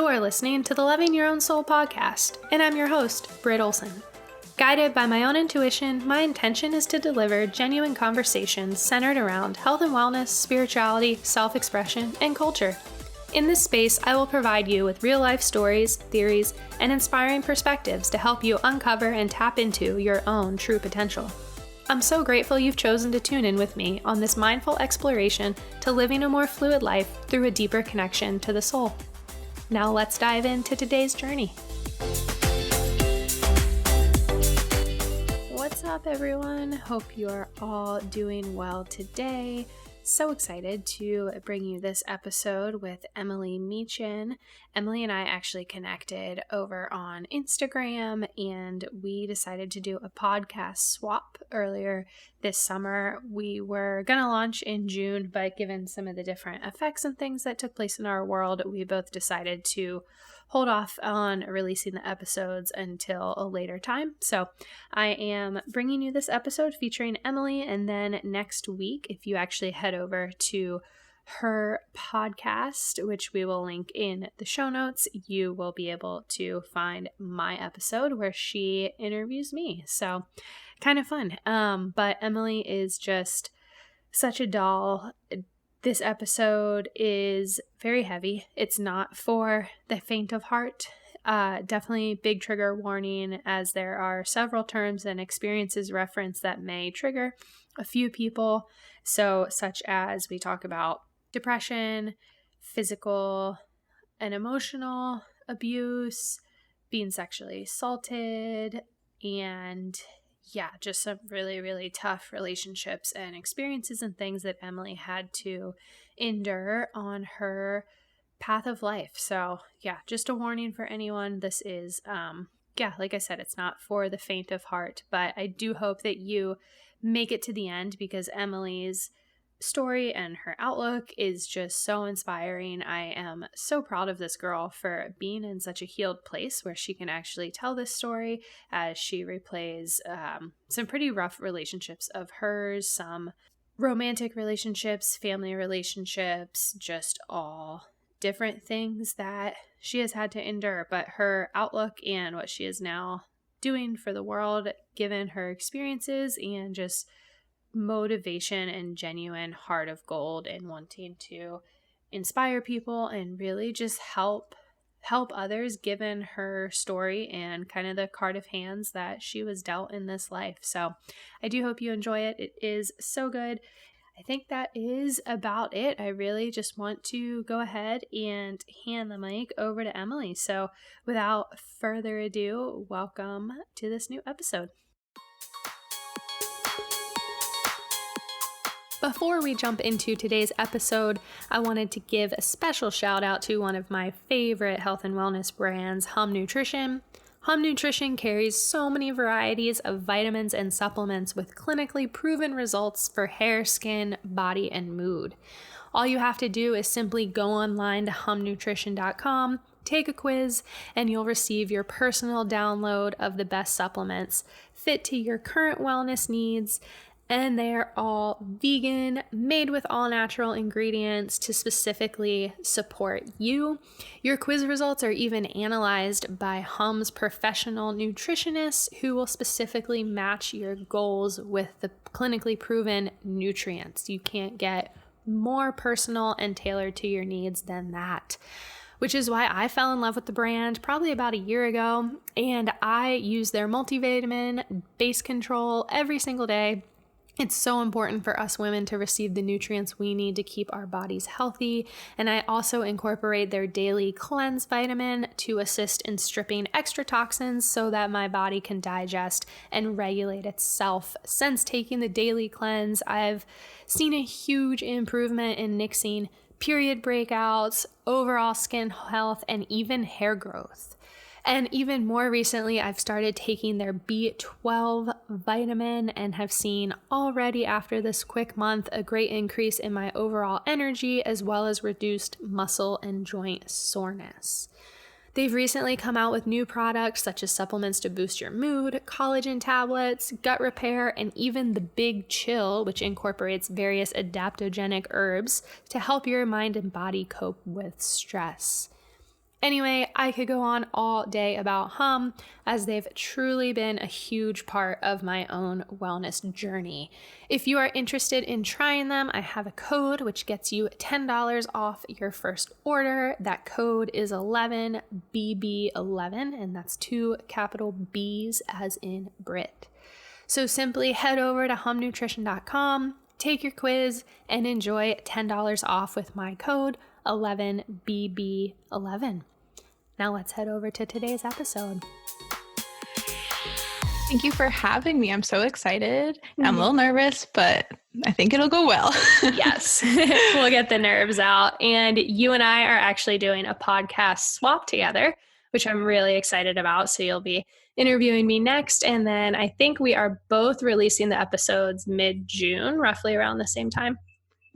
You're listening to the Loving Your Own Soul podcast, and I'm your host, Britt. Guided by my own intuition, my intention is to deliver genuine conversations centered around health and wellness, spirituality, self-expression, and culture. In this space, I will provide you with real-life stories, theories, and inspiring perspectives to help you uncover and tap into your own true potential. I'm so grateful you've chosen to tune in with me on this mindful exploration to living a more fluid life through a deeper connection to the soul. Now let's dive into today's journey. What's up, everyone? Hope you're all doing well today. So excited to bring you this episode with Emily Meachen. Emily and I actually connected over on Instagram, and we decided to do a podcast swap earlier this summer. We were going to launch in June, but given some of the different effects and things that took place in our world, we both decided to hold off on releasing the episodes until a later time. So I am bringing you this episode featuring Emily, and then next week, if you actually head over to her podcast, which we will link in the show notes, you will be able to find my episode where she interviews me. So kind of fun. But Emily is just such a doll. This episode is very heavy. It's not for the faint of heart. Definitely big trigger warning, as there are several terms and experiences referenced that may trigger a few people. So such as we talk about depression, physical and emotional abuse, being sexually assaulted, and just some really, really tough relationships and experiences and things that Emily had to endure on her path of life. So just a warning for anyone. This is, like I said, it's not for the faint of heart, but I do hope that you make it to the end, because Emily's story and her outlook is just so inspiring. I am so proud of this girl for being in such a healed place where she can actually tell this story as she replays some pretty rough relationships of hers, some romantic relationships, family relationships, just all different things that she has had to endure. But her outlook and what she is now doing for the world, given her experiences, and just motivation and genuine heart of gold and wanting to inspire people and really just help others, given her story and kind of the card of hands that she was dealt in this life. So I do hope you enjoy it. It is so good. I think that is about it. I really just want to go ahead and hand the mic over to Emily. So without further ado, welcome to this new episode. Before we jump into today's episode, I wanted to give a special shout out to one of my favorite health and wellness brands, Hum Nutrition. Hum Nutrition carries so many varieties of vitamins and supplements with clinically proven results for hair, skin, body, and mood. All you have to do is simply go online to humnutrition.com, take a quiz, and you'll receive your personal download of the best supplements fit to your current wellness needs. And they're all vegan, made with all natural ingredients to specifically support you. Your quiz results are even analyzed by Hum's professional nutritionists who will specifically match your goals with the clinically proven nutrients. You can't get more personal and tailored to your needs than that, which is why I fell in love with the brand probably about a year ago. And I use their multivitamin base control every single day. It's so important for us women to receive the nutrients we need to keep our bodies healthy. And I also incorporate their daily cleanse vitamin to assist in stripping extra toxins so that my body can digest and regulate itself. Since taking the daily cleanse, I've seen a huge improvement in nixing period breakouts, overall skin health, and even hair growth. And even more recently, I've started taking their B12 vitamin and have seen already after this quick month a great increase in my overall energy, as well as reduced muscle and joint soreness. They've recently come out with new products such as supplements to boost your mood, collagen tablets, gut repair, and even the Big Chill, which incorporates various adaptogenic herbs to help your mind and body cope with stress. Anyway, I could go on all day about Hum, as they've truly been a huge part of my own wellness journey. If you are interested in trying them, I have a code which gets you $10 off your first order. That code is 11BB11, and that's 2 capital B's as in Britt. So simply head over to humnutrition.com, take your quiz, and enjoy $10 off with my code 11BB11. Now let's head over to today's episode. Thank you for having me. I'm so excited. I'm a little nervous, but I think it'll go well. Yes, we'll get the nerves out. And you and I are actually doing a podcast swap together, which I'm really excited about. So you'll be interviewing me next. And then I think we are both releasing the episodes mid-June, roughly around the same time.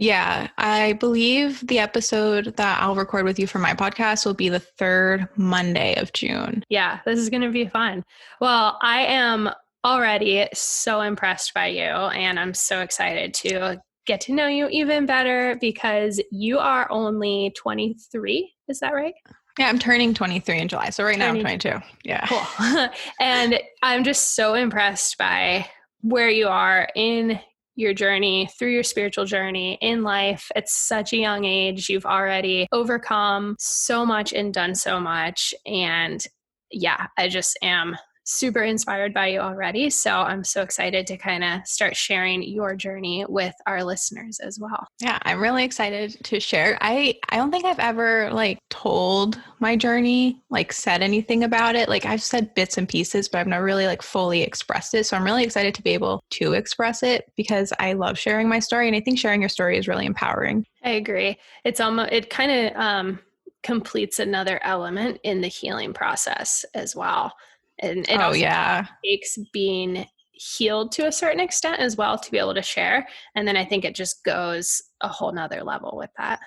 Yeah, I believe the episode that I'll record with you for my podcast will be the 3rd Monday of June. Yeah, this is going to be fun. Well, I am already so impressed by you, and I'm so excited to get to know you even better because you are only 23. Is that right? Yeah, I'm turning 23 in July. So right now I'm 22. Yeah. Cool. And I'm just so impressed by where you are in your journey, through your spiritual journey in life at such a young age. You've already overcome so much and done so much. And yeah, I just am super inspired by you already. So I'm so excited to kind of start sharing your journey with our listeners as well. Yeah, I'm really excited to share. I don't think I've ever told my journey, said anything about it. I've said bits and pieces, but I've never really fully expressed it. So I'm really excited to be able to express it because I love sharing my story. And I think sharing your story is really empowering. I agree. It's almost, it kind of completes another element in the healing process as well. And it also takes being healed to a certain extent as well to be able to share. And then I think it just goes a whole nother level with that.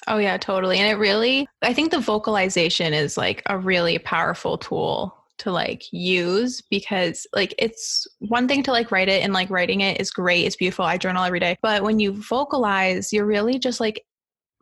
Oh yeah, totally. And I think the vocalization is a really powerful tool to use because it's one thing to write it, and writing it is great. It's beautiful. I journal every day. But when you vocalize, you're really just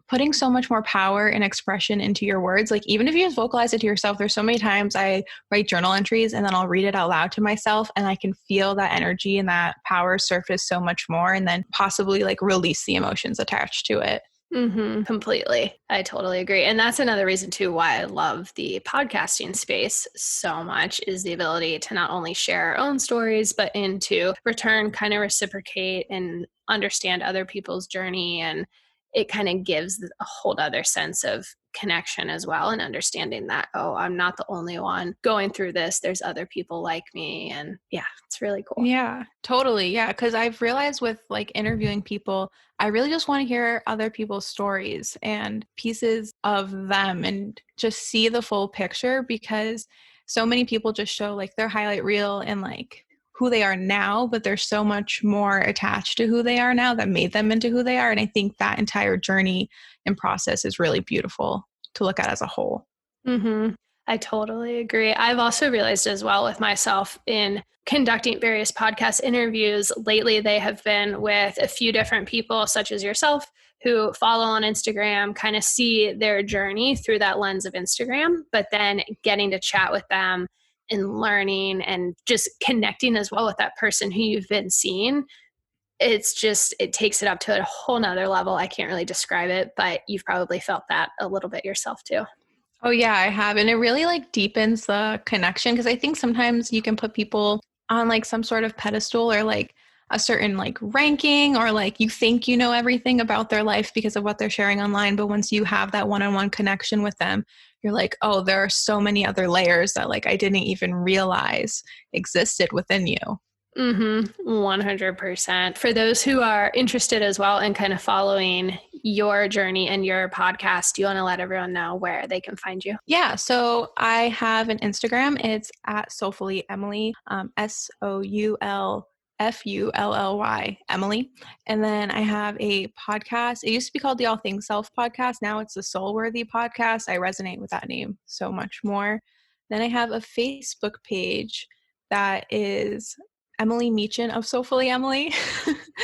putting so much more power and expression into your words. Even if you just vocalize it to yourself, there's so many times I write journal entries and then I'll read it out loud to myself and I can feel that energy and that power surface so much more and then possibly release the emotions attached to it. Mm-hmm, completely. I totally agree. And that's another reason too why I love the podcasting space so much is the ability to not only share our own stories, but into return kind of reciprocate and understand other people's journey. And it kind of gives a whole other sense of connection as well and understanding that, oh, I'm not the only one going through this. There's other people like me. And yeah, it's really cool. Yeah, totally. Yeah. Because I've realized with interviewing people, I really just want to hear other people's stories and pieces of them and just see the full picture because so many people just show their highlight reel and who they are now, but there's so much more attached to who they are now that made them into who they are. And I think that entire journey and process is really beautiful to look at as a whole. Mm-hmm. I totally agree. I've also realized as well with myself in conducting various podcast interviews lately, they have been with a few different people, such as yourself, who follow on Instagram, kind of see their journey through that lens of Instagram, but then getting to chat with them and learning and just connecting as well with that person who you've been seeing. It's just, it takes it up to a whole nother level. I can't really describe it, but you've probably felt that a little bit yourself too. Oh yeah, I have. And it really deepens the connection because I think sometimes you can put people on some sort of pedestal or a certain ranking or you think you know everything about their life because of what they're sharing online. But once you have that one-on-one connection with them, you're oh, there are so many other layers that I didn't even realize existed within you. 100%. For those who are interested as well in kind of following your journey and your podcast, do you want to let everyone know where they can find you? Yeah. So I have an Instagram. It's at Soulfully Emily, SOULFULLY, Emily. And then I have a podcast. It used to be called the All Things Self podcast. Now it's the Soul Worthy podcast. I resonate with that name so much more. Then I have a Facebook page that is Emily Meachen of Soulfully Emily.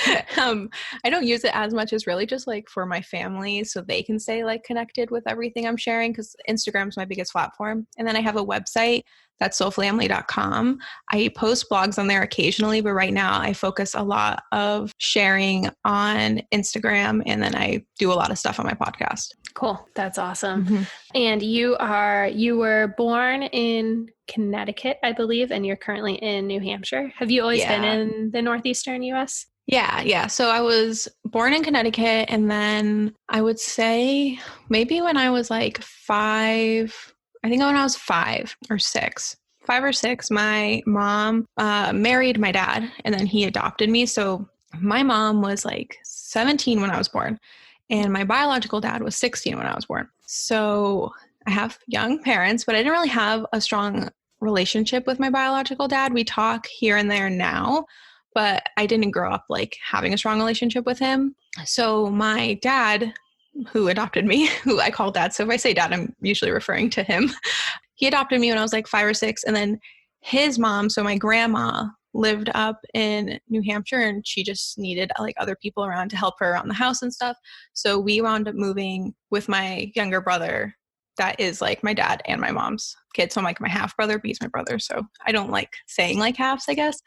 I don't use it as much as really just like for my family so they can stay like connected with everything I'm sharing, because Instagram's my biggest platform. And then I have a website that's soulfully.com. I post blogs on there occasionally, but right now I focus a lot of sharing on Instagram, and then I do a lot of stuff on my podcast. Cool. That's awesome. And you were born in Connecticut, I believe, and you're currently in New Hampshire. Have you always been in the northeastern US? Yeah. So I was born in Connecticut, and then I would say maybe when I was like 5, I think when I was 5 or 6, my mom married my dad, and then he adopted me. So my mom was like 17 when I was born, and my biological dad was 16 when I was born. So I have young parents, but I didn't really have a strong relationship with my biological dad. We talk here and there now, but I didn't grow up like having a strong relationship with him. So my dad, who adopted me, who I call dad, so if I say dad, I'm usually referring to him. He adopted me when I was like 5 or 6, and then his mom, so my grandma, lived up in New Hampshire, and she just needed like other people around to help her around the house and stuff. So we wound up moving with my younger brother that is like my dad and my mom's kid. So I'm like my half brother, but he's my brother. So I don't like saying like halves, I guess.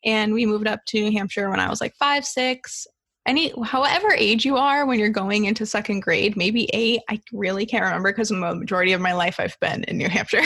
And we moved up to New Hampshire when I was like 5, 6. However age you are when you're going into second grade, maybe 8, I really can't remember because the majority of my life I've been in New Hampshire.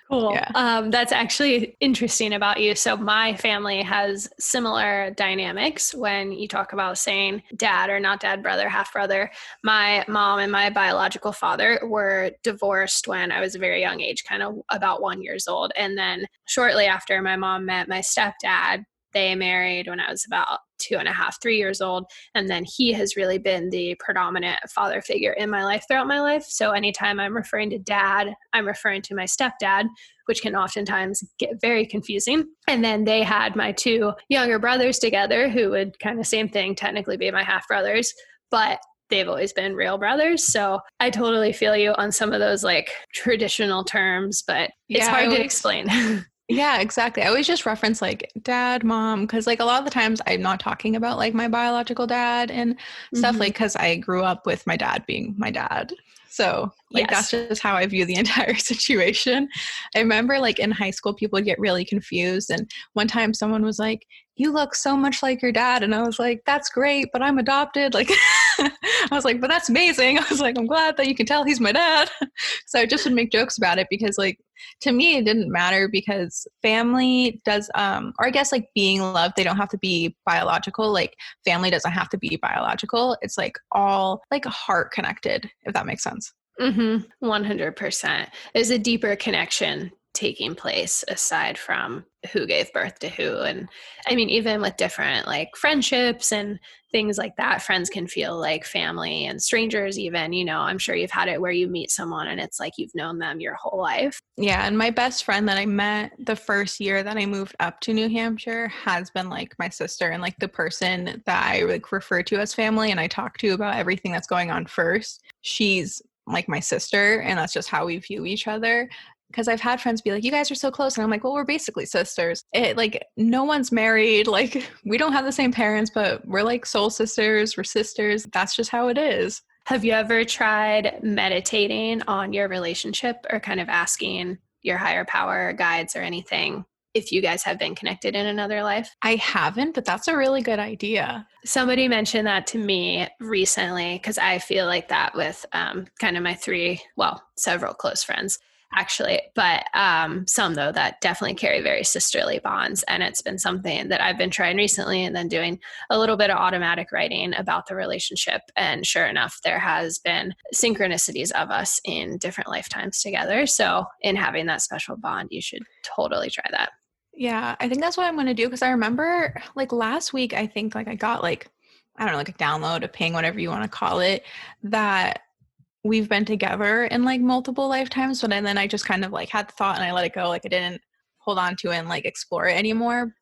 Cool. Yeah. That's actually interesting about you. So my family has similar dynamics when you talk about saying dad or not dad, brother, half brother. My mom and my biological father were divorced when I was a very young age, kind of about 1 year old. And then shortly after my mom met my stepdad, they married when I was about 2.5, 3 years old. And then he has really been the predominant father figure in my life throughout my life. So anytime I'm referring to dad, I'm referring to my stepdad, which can oftentimes get very confusing. And then they had my 2 younger brothers together who would kind of same thing, technically be my half brothers, but they've always been real brothers. So I totally feel you on some of those like traditional terms, but it's hard to explain. Yeah, exactly. I always just reference like dad, mom, because like a lot of the times I'm not talking about like my biological dad and stuff, like because I grew up with my dad being my dad. So like that's just how I view the entire situation. I remember like in high school, people would get really confused. And one time someone was like, "You look so much like your dad." And I was like, "That's great, but I'm adopted." Like, I was like, "But that's amazing." I was like, "I'm glad that you can tell he's my dad." So I just would make jokes about it because like, to me, it didn't matter because family does, or I guess like being loved, they don't have to be biological. Like family doesn't have to be biological. It's like all like heart connected, if that makes sense. 100%. There's a deeper connection taking place aside from who gave birth to who. And I mean, even with different like friendships and things like that, friends can feel like family, and strangers even, you know, I'm sure you've had it where you meet someone and it's like you've known them your whole life. Yeah. And my best friend that I met the first year that I moved up to New Hampshire has been like my sister and like the person that I like refer to as family and I talk to about everything that's going on first. She's like my sister, and that's just how we view each other. Because I've had friends be like, "You guys are so close." And I'm like, "Well, we're basically sisters." It like no one's married. Like we don't have the same parents, but we're like soul sisters. We're sisters. That's just how it is. Have you ever tried meditating on your relationship or kind of asking your higher power or guides or anything if you guys have been connected in another life? I haven't, but that's a really good idea. Somebody mentioned that to me recently because I feel like that with kind of my several close friends actually, but some though that definitely carry very sisterly bonds. And it's been something that I've been trying recently and then doing a little bit of automatic writing about the relationship. And sure enough, there has been synchronicities of us in different lifetimes together. So in having that special bond, you should totally try that. Yeah, I think that's what I'm going to do because I remember like last week, I think like I got like, I don't know, like a download, a ping, whatever you want to call it, that we've been together in like multiple lifetimes. But and then I just kind of like had the thought and I let it go. Like I didn't hold on to it and like explore it anymore.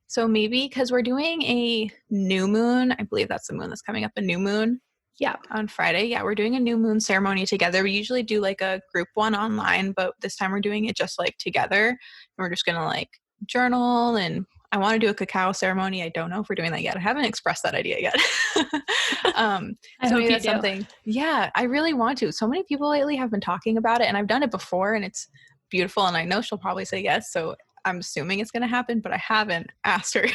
So maybe because we're doing a new moon, I believe that's the moon that's coming up, a new moon. Yeah. On Friday. Yeah, we're doing a new moon ceremony together. We usually do like a group one online, but this time we're doing it just like together. And we're just going to like journal and I want to do a cacao ceremony. I don't know if we're doing that yet. I haven't expressed that idea yet. I so hope maybe you that's do. something. Yeah, I really want to. So many people lately have been talking about it, and I've done it before, and it's beautiful. And I know she'll probably say yes. So I'm assuming it's going to happen, but I haven't asked her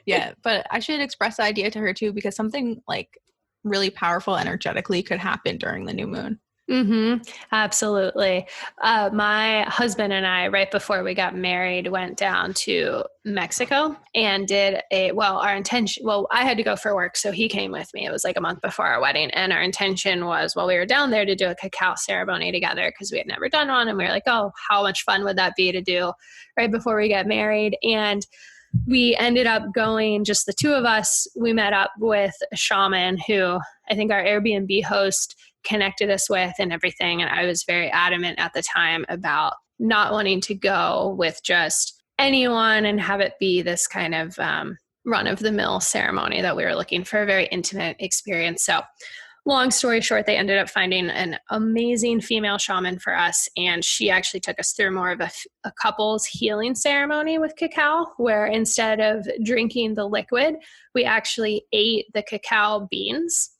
yet. But I should express the idea to her too, because something like really powerful energetically could happen during the new moon. Mm-hmm. Absolutely. My husband and I, right before we got married, went down to Mexico and our intention, I had to go for work, so he came with me. It was like a month before our wedding. And our intention was, while we were down there, to do a cacao ceremony together because we had never done one. And we were like, oh, how much fun would that be to do right before we get married? And we ended up going, just the two of us. We met up with a shaman who I think our Airbnb host connected us with and everything. And I was very adamant at the time about not wanting to go with just anyone and have it be this kind of run of the mill ceremony, that we were looking for a very intimate experience. So long story short, they ended up finding an amazing female shaman for us. And she actually took us through more of a couple's healing ceremony with cacao, where instead of drinking the liquid, we actually ate the cacao beans.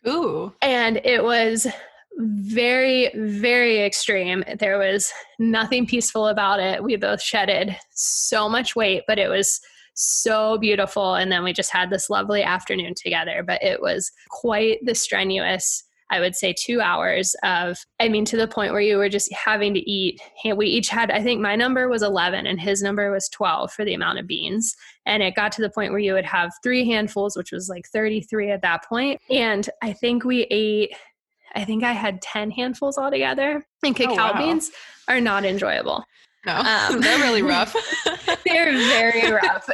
Ooh. And it was very, very extreme. There was nothing peaceful about it. We both shedded so much weight, but it was so beautiful. And then we just had this lovely afternoon together. But it was quite the strenuous, I would say, 2 hours to the point where you were just having to eat. We each had, I think my number was 11 and his number was 12 for the amount of beans. And it got to the point where you would have 3 handfuls, which was like 33 at that point. And I think I had 10 handfuls altogether. And cacao beans are not enjoyable. No, they're really rough. They're very rough.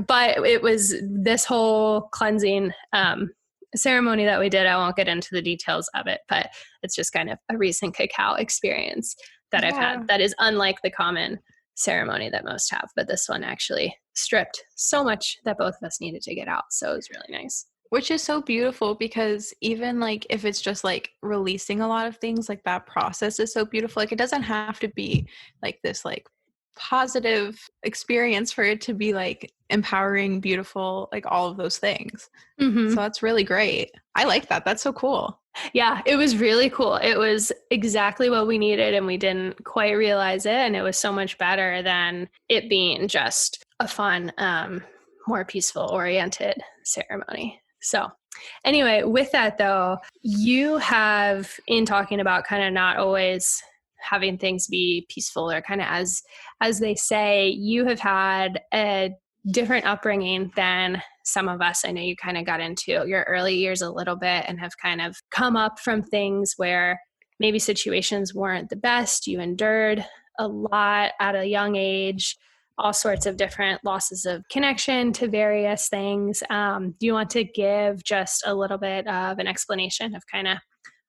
But it was this whole cleansing ceremony that we did. I won't get into the details of it, but it's just kind of a recent cacao experience that I've had that is unlike the common ceremony that most have. But this one actually stripped so much that both of us needed to get out. So it was really nice. Which is so beautiful, because even like if it's just like releasing a lot of things, like that process is so beautiful. Like it doesn't have to be like this like positive experience for it to be like empowering, beautiful, like all of those things. Mm-hmm. So that's really great. I like that. That's so cool. Yeah, it was really cool. It was exactly what we needed, and we didn't quite realize it. And it was so much better than it being just a fun, more peaceful oriented ceremony. So anyway, with that though, you have, in talking about kind of not always having things be peaceful, or kind of as they say, you have had a different upbringing than some of us. I know you kind of got into your early years a little bit and have kind of come up from things where maybe situations weren't the best. You endured a lot at a young age, all sorts of different losses of connection to various things. Do you want to give just a little bit of an explanation of kind of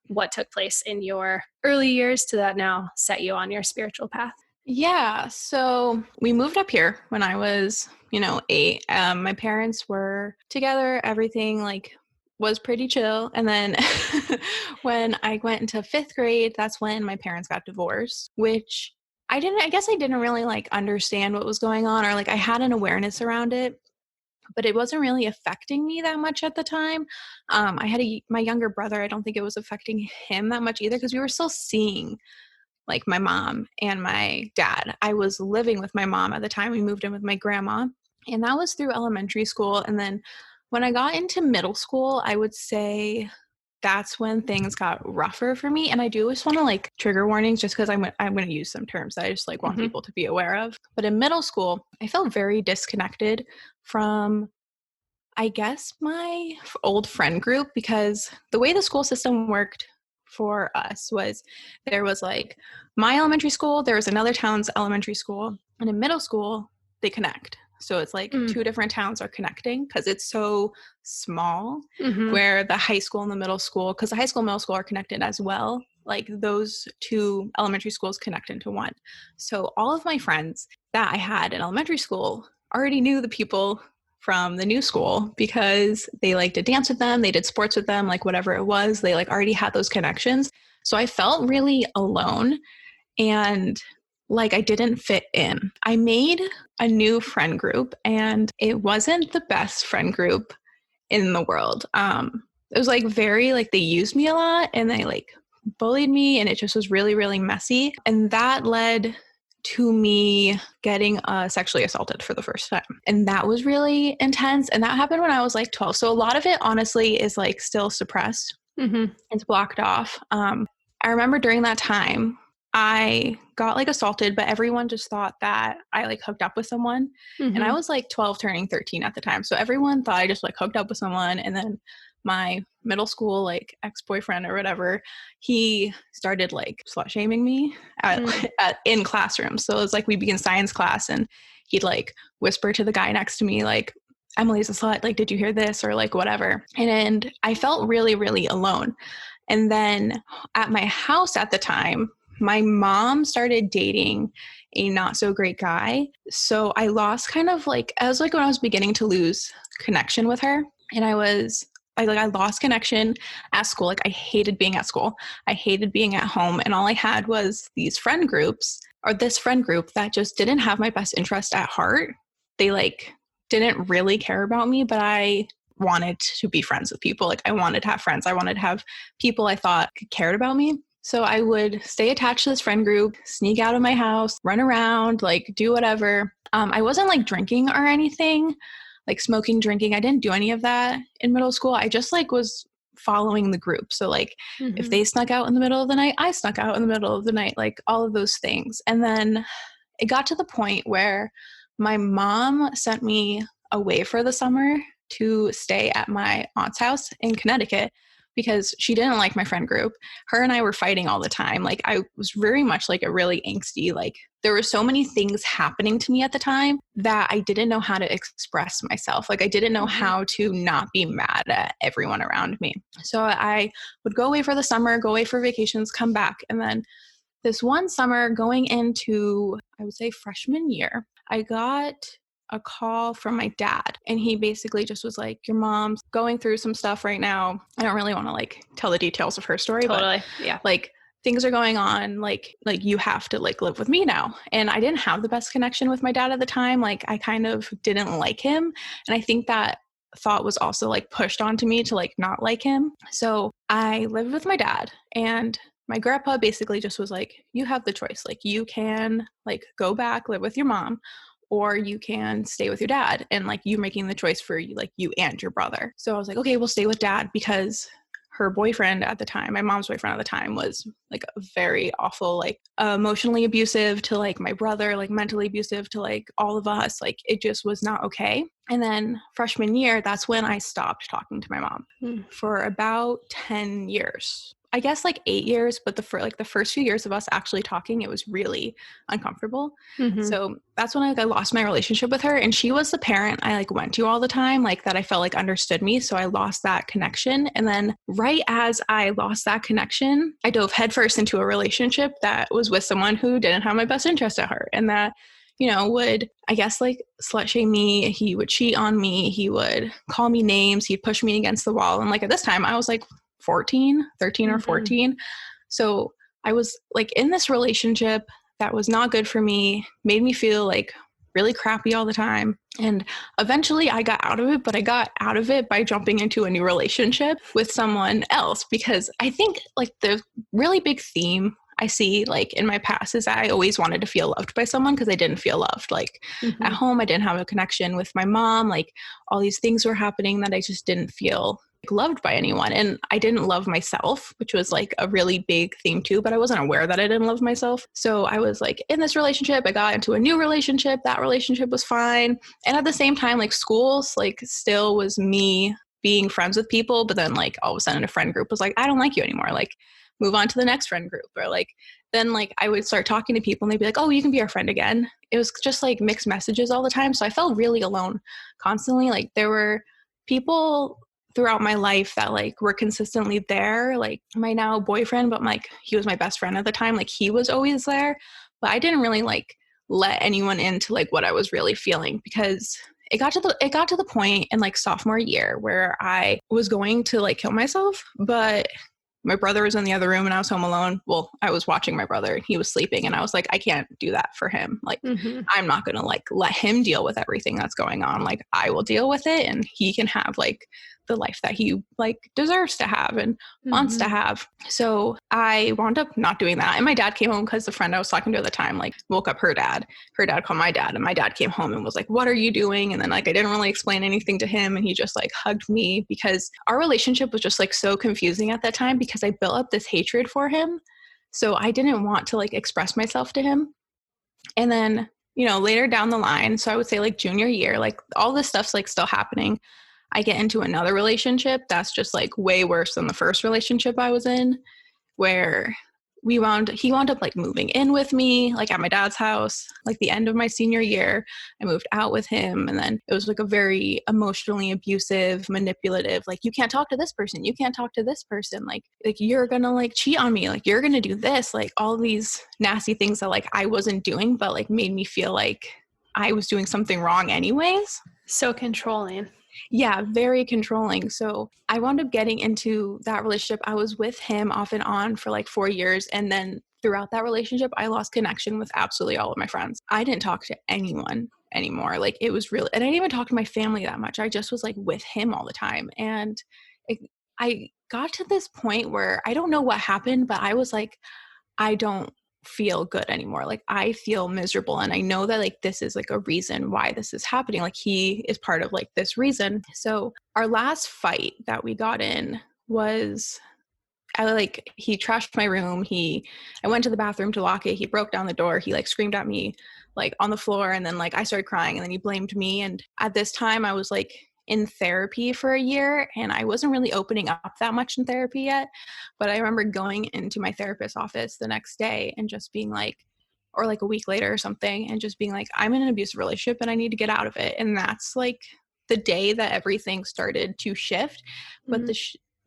what took place in your early years to that now set you on your spiritual path? Yeah. So we moved up here when I was, 8. My parents were together. Everything like was pretty chill. And then when I went into 5th grade, that's when my parents got divorced, which I guess I didn't really like understand what was going on, or like I had an awareness around it, but it wasn't really affecting me that much at the time. I had my younger brother. I don't think it was affecting him that much either, because we were still seeing like my mom and my dad. I was living with my mom at the time. We moved in with my grandma, and that was through elementary school. And then when I got into middle school, I would say that's when things got rougher for me. And I do just want to like trigger warnings, just because I'm going to use some terms that I just like want people to be aware of. But in middle school, I felt very disconnected from, I guess, my old friend group, because the way the school system worked for us was there was like my elementary school, there was another town's elementary school, and in middle school, they connect. So it's like 2 different towns are connecting because it's so small, where the high school and the middle school, because the high school and middle school are connected as well. Like those 2 elementary schools connect into one. So all of my friends that I had in elementary school already knew the people from the new school, because they like to dance with them. They did sports with them, like whatever it was, they like already had those connections. So I felt really alone. And like I didn't fit in. I made a new friend group and it wasn't the best friend group in the world. It was like very like they used me a lot and they like bullied me and it just was really, really messy. And that led to me getting sexually assaulted for the first time. And that was really intense. And that happened when I was like 12. So a lot of it honestly is like still suppressed. It's blocked off. I remember during that time, I got like assaulted, but everyone just thought that I like hooked up with someone. And I was like 12 turning 13 at the time. So everyone thought I just like hooked up with someone. And then my middle school like ex-boyfriend or whatever, he started like slut shaming me in classrooms. So it was like we'd be in science class and he'd like whisper to the guy next to me like, Emily's a slut, like, did you hear this? Or like whatever. And I felt really, really alone. And then at my house at the time, my mom started dating a not so great guy. So I lost kind of like, as like when I was beginning to lose connection with her. And I lost connection at school. Like I hated being at school. I hated being at home. And all I had was these friend groups or this friend group that just didn't have my best interest at heart. They like didn't really care about me, but I wanted to be friends with people. Like I wanted to have friends. I wanted to have people I thought cared about me. So I would stay attached to this friend group, sneak out of my house, run around, like do whatever. I wasn't like drinking or anything, like smoking, drinking. I didn't do any of that in middle school. I just like was following the group. So like if they snuck out in the middle of the night, I snuck out in the middle of the night, like all of those things. And then it got to the point where my mom sent me away for the summer to stay at my aunt's house in Connecticut because she didn't like my friend group. Her and I were fighting all the time. Like I was very much like a really angsty, like there were so many things happening to me at the time that I didn't know how to express myself. Like I didn't know how to not be mad at everyone around me. So I would go away for the summer, go away for vacations, come back. And then this one summer going into, I would say freshman year, I got a call from my dad and he basically just was like, your mom's going through some stuff right now. I don't really want to like tell the details of her story, but Yeah. like things are going on, like you have to like live with me now. And I didn't have the best connection with my dad at the time. Like I kind of didn't like him. And I think that thought was also like pushed onto me to like not like him. So I lived with my dad and my grandpa basically just was like, you have the choice. Like you can like go back, live with your mom, or you can stay with your dad, and like you making the choice for like you and your brother. So I was like, okay, we'll stay with dad because her boyfriend at the time, my mom's boyfriend at the time, was like a very awful, like emotionally abusive to like my brother, like mentally abusive to like all of us. Like it just was not okay. And then freshman year, that's when I stopped talking to my mom for about 10 years. I guess like 8 years, but the first few years of us actually talking, it was really uncomfortable. So that's when I lost my relationship with her, and she was the parent I like went to all the time, like that I felt like understood me. So I lost that connection. And then right as I lost that connection, I dove headfirst into a relationship that was with someone who didn't have my best interest at heart, and that, you know, would, I guess, like slut shame me. He would cheat on me. He would call me names. He'd push me against the wall. And like at this time I was like 13 or 14. So I was like in this relationship that was not good for me, made me feel like really crappy all the time. And eventually I got out of it, but I got out of it by jumping into a new relationship with someone else, because I think like the really big theme I see like in my past is that I always wanted to feel loved by someone because I didn't feel loved. Like at home, I didn't have a connection with my mom. Like all these things were happening that I just didn't feel loved by anyone. And I didn't love myself, which was like a really big theme too, but I wasn't aware that I didn't love myself. So I was like in this relationship, I got into a new relationship. That relationship was fine. And at the same time, like schools, like still was me being friends with people. But then like all of a sudden a friend group was like, I don't like you anymore. Like move on to the next friend group. Or like, then like I would start talking to people and they'd be like, oh, you can be our friend again. It was just like mixed messages all the time. So I felt really alone constantly. Like there were people throughout my life that like were consistently there, like my now boyfriend, but like he was my best friend at the time. Like he was always there, but I didn't really like let anyone into like what I was really feeling, because it got to the point in like sophomore year where I was going to like kill myself, but my brother was in the other room and I was home alone. Well, I was watching my brother and he was sleeping and I was like, I can't do that for him. Like, I'm not going to like let him deal with everything that's going on. Like, I will deal with it and he can have like the life that he like deserves to have and wants to have. So I wound up not doing that. And my dad came home because the friend I was talking to at the time, like woke up her dad called my dad and my dad came home and was like, what are you doing? And then like, I didn't really explain anything to him. And he just like hugged me because our relationship was just like so confusing at that time because I built up this hatred for him. So I didn't want to like express myself to him. And then, you know, later down the line, so I would say like junior year, like all this stuff's like still happening. I get into another relationship that's just like way worse than the first relationship I was in, where he wound up like moving in with me, like at my dad's house, like the end of my senior year. I moved out with him. And then it was like a very emotionally abusive, manipulative, like, you can't talk to this person. You can't talk to this person. Like you're going to like cheat on me. Like you're going to do this, like all these nasty things that like I wasn't doing, but like made me feel like I was doing something wrong anyways. So controlling. Yeah, very controlling. So I wound up getting into that relationship. I was with him off and on for like 4 years. And then throughout that relationship, I lost connection with absolutely all of my friends. I didn't talk to anyone anymore. Like it was really, and I didn't even talk to my family that much. I just was like with him all the time. And I got to this point where I don't know what happened, but I was like, I don't feel good anymore. Like I feel miserable. And I know that like this is like a reason why this is happening. Like he is part of like this reason. So our last fight that we got in was he trashed my room. I went to the bathroom to lock it. He broke down the door. He like screamed at me like on the floor. And then like I started crying and then he blamed me. And at this time I was like in therapy for a year and I wasn't really opening up that much in therapy yet. But I remember going into my therapist's office the next day and just being like, or like a week later or something, and just being like, I'm in an abusive relationship and I need to get out of it. And that's like the day that everything started to shift. But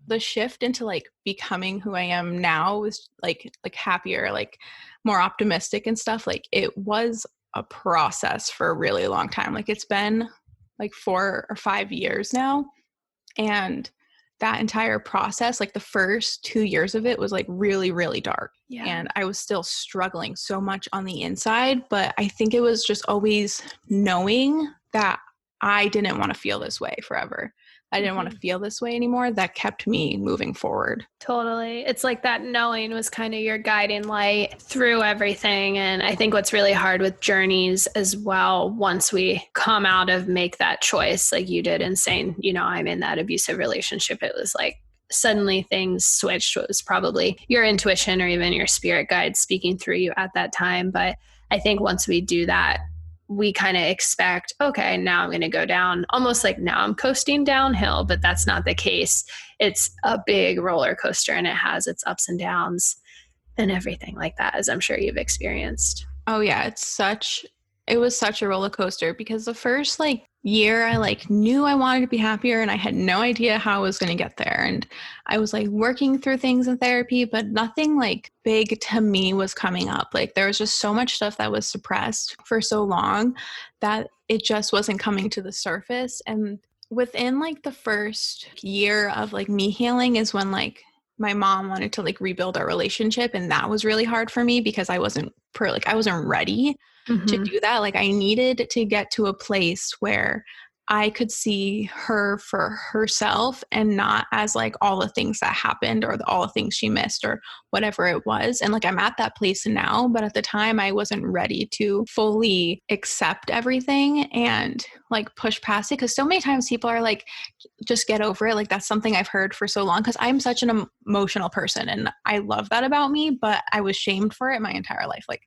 the shift into like becoming who I am now was like happier, like more optimistic and stuff. Like it was a process for a really long time. Like it's been like 4 or 5 years now. And that entire process, like the first 2 years of it was like really, really dark. Yeah. And I was still struggling so much on the inside, but I think it was just always knowing that I didn't want to feel this way forever. I didn't want to feel this way anymore. That kept me moving forward. Totally. It's like that knowing was kind of your guiding light through everything. And I think what's really hard with journeys as well, once we come out of make that choice, like you did, and saying, you know, I'm in that abusive relationship, it was like suddenly things switched. It was probably your intuition or even your spirit guide speaking through you at that time. But I think once we do that, we kind of expect, okay, now I'm going to go down, almost like now I'm coasting downhill, but that's not the case. It's a big roller coaster and it has its ups and downs and everything like that, as I'm sure you've experienced. Oh yeah. It was such a roller coaster because the first like year I like knew I wanted to be happier and I had no idea how I was going to get there. And I was like working through things in therapy, but nothing like big to me was coming up. Like there was just so much stuff that was suppressed for so long that it just wasn't coming to the surface. And within like the first year of like me healing is when like my mom wanted to like rebuild our relationship. And that was really hard for me because I wasn't ready to do that. Like I needed to get to a place where I could see her for herself and not as like all the things that happened or all the things she missed or whatever it was. And like I'm at that place now, but at the time I wasn't ready to fully accept everything and like push past it. Because so many times people are like, just get over it. Like that's something I've heard for so long because I'm such an emotional person and I love that about me, but I was shamed for it my entire life. Like,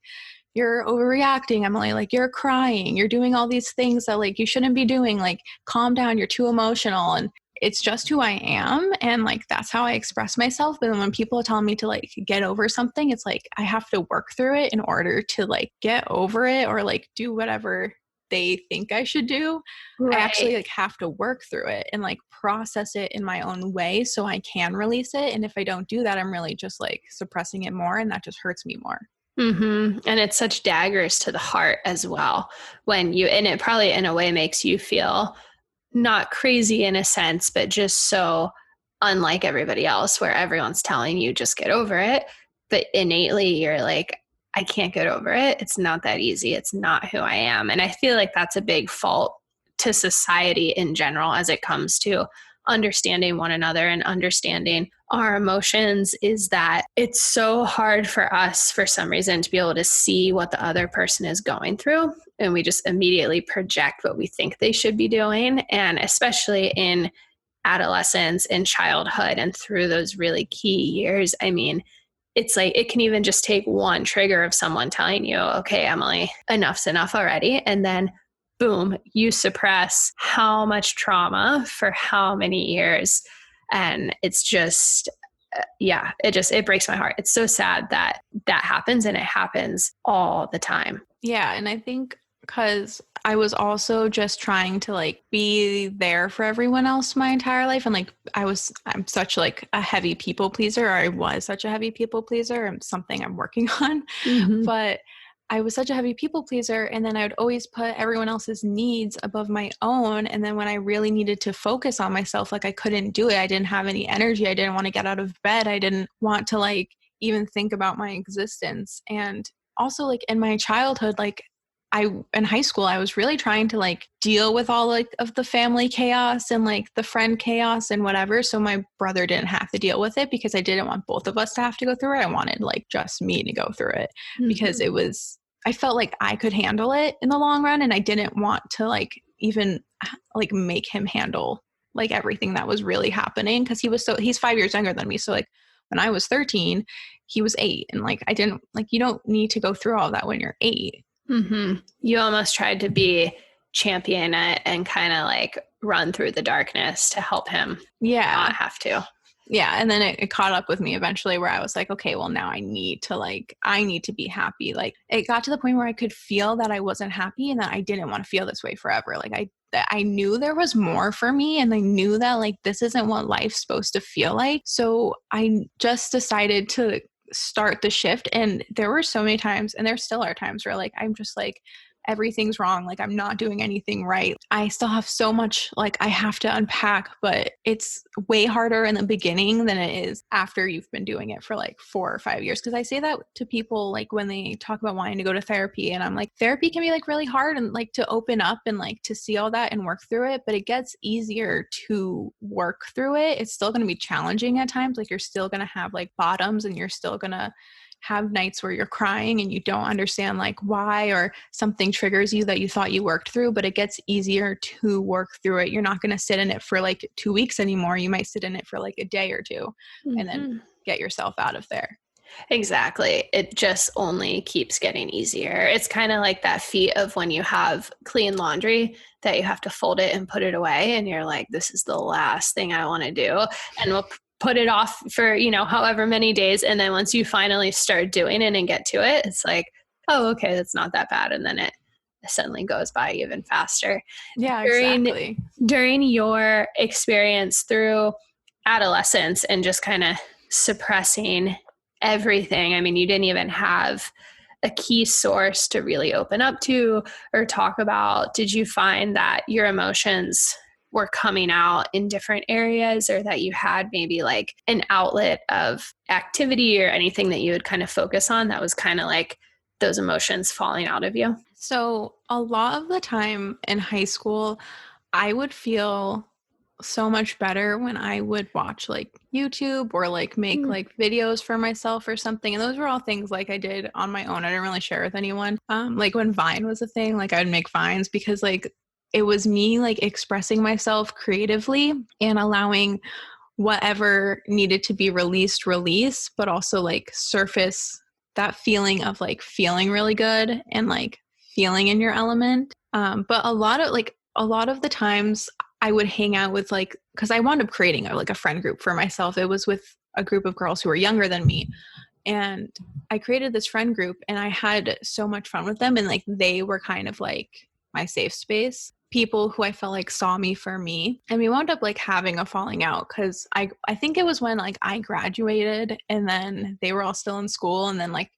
you're overreacting, Emily, like you're crying, you're doing all these things that like you shouldn't be doing, like calm down, you're too emotional. And it's just who I am. And like, that's how I express myself. But then when people tell me to like get over something, it's like, I have to work through it in order to like get over it or like do whatever they think I should do. Right. I actually like have to work through it and like process it in my own way so I can release it. And if I don't do that, I'm really just like suppressing it more and that just hurts me more. And it's such daggers to the heart as well and it probably in a way makes you feel not crazy in a sense, but just so unlike everybody else where everyone's telling you just get over it. But innately you're like, I can't get over it. It's not that easy. It's not who I am. And I feel like that's a big fault to society in general as it comes to understanding one another and understanding our emotions, is that it's so hard for us for some reason to be able to see what the other person is going through. And we just immediately project what we think they should be doing. And especially in adolescence and childhood and through those really key years, I mean, it's like it can even just take one trigger of someone telling you, okay, Emily, enough's enough already. And then boom, you suppress how much trauma for how many years. And it's just, it breaks my heart. It's so sad that that happens, and it happens all the time. Yeah. And I think because I was also just trying to like be there for everyone else my entire life. And like, I'm such like a heavy people pleaser, or I was such a heavy people pleaser, and something I'm working on. Mm-hmm. But I was such a heavy people pleaser. And then I would always put everyone else's needs above my own. And then when I really needed to focus on myself, like I couldn't do it. I didn't have any energy. I didn't want to get out of bed. I didn't want to like even think about my existence. And also like in my childhood, like in high school, I was really trying to like deal with all like of the family chaos and like the friend chaos and whatever. So my brother didn't have to deal with it, because I didn't want both of us to have to go through it. I wanted like just me to go through it, because I felt like I could handle it in the long run. And I didn't want to like even like make him handle like everything that was really happening. Cause he's 5 years younger than me. So like when I was 13, he was 8. And like, I didn't like, you don't need to go through all that when you're 8. Mm-hmm. You almost tried to be champion it and kind of like run through the darkness to help him not have to. Yeah. And then it caught up with me eventually, where I was like, okay, well now I need to be happy. Like it got to the point where I could feel that I wasn't happy and that I didn't want to feel this way forever. Like I knew there was more for me, and I knew that like this isn't what life's supposed to feel like. So I just decided to start the shift. And there were so many times, and there still are times, where like I'm just like, everything's wrong, like I'm not doing anything right. I still have so much like I have to unpack, but it's way harder in the beginning than it is after you've been doing it for like 4 or 5 years. Because I say that to people like when they talk about wanting to go to therapy, and I'm like, therapy can be like really hard, and like to open up and like to see all that and work through it, but it gets easier to work through it. It's still going to be challenging at times. Like you're still going to have like bottoms, and you're still going to have nights where you're crying and you don't understand like why, or something triggers you that you thought you worked through, but it gets easier to work through it. You're not going to sit in it for like 2 weeks anymore. You might sit in it for like a day or two, and then get yourself out of there. Exactly. It just only keeps getting easier. It's kind of like that feat of when you have clean laundry that you have to fold it and put it away, and you're like, this is the last thing I want to do. And we'll put it off for, however many days. And then once you finally start doing it and get to it, it's like, oh, okay, that's not that bad. And then it suddenly goes by even faster. Yeah, exactly. During your experience through adolescence and just kind of suppressing everything, I mean, you didn't even have a key source to really open up to or talk about. Did you find that your emotions were coming out in different areas, or that you had maybe like an outlet of activity or anything that you would kind of focus on that was kind of like those emotions falling out of you? So a lot of the time in high school, I would feel so much better when I would watch like YouTube or like make like videos for myself or something. And those were all things like I did on my own. I didn't really share with anyone. Like when Vine was a thing, like I would make Vines, because like it was me like expressing myself creatively and allowing whatever needed to be released, but also like surface that feeling of like feeling really good and like feeling in your element. But a lot of the times I would hang out with like, because I wound up creating a friend group for myself. It was with a group of girls who were younger than me. And I created this friend group, and I had so much fun with them. And like, they were kind of like my safe space, people who I felt like saw me for me. And we wound up like having a falling out, because I think it was when like I graduated, and then they were all still in school. And then like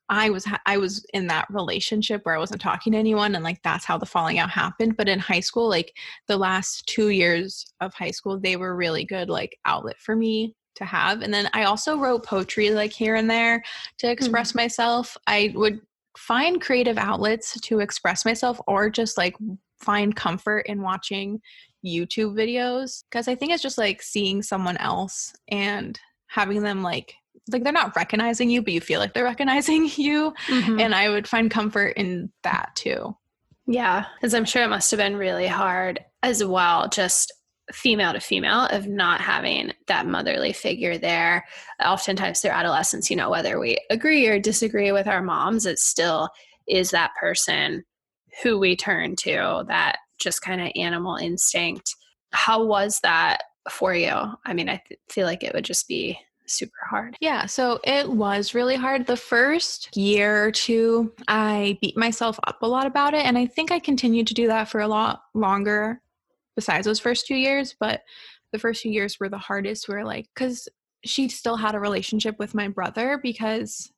I was in that relationship where I wasn't talking to anyone, and like that's how the falling out happened. But in high school, like the last 2 years of high school, they were really good like outlet for me to have. And then I also wrote poetry like here and there to express myself. I would find creative outlets to express myself, or just like find comfort in watching YouTube videos, because I think it's just like seeing someone else and having them like they're not recognizing you, but you feel like they're recognizing you. And I would find comfort in that too. Yeah, because I'm sure it must have been really hard as well, just female to female, of not having that motherly figure there. Oftentimes through adolescence, you know, whether we agree or disagree with our moms, it still is that person who we turn to, that just kind of animal instinct. How was that for you? I mean, I feel like it would just be super hard. Yeah, so it was really hard. The first year or two, I beat myself up a lot about it. And I think I continued to do that for a lot longer besides those first 2 years. But the first few years were the hardest, where like, because she still had a relationship with my brother, because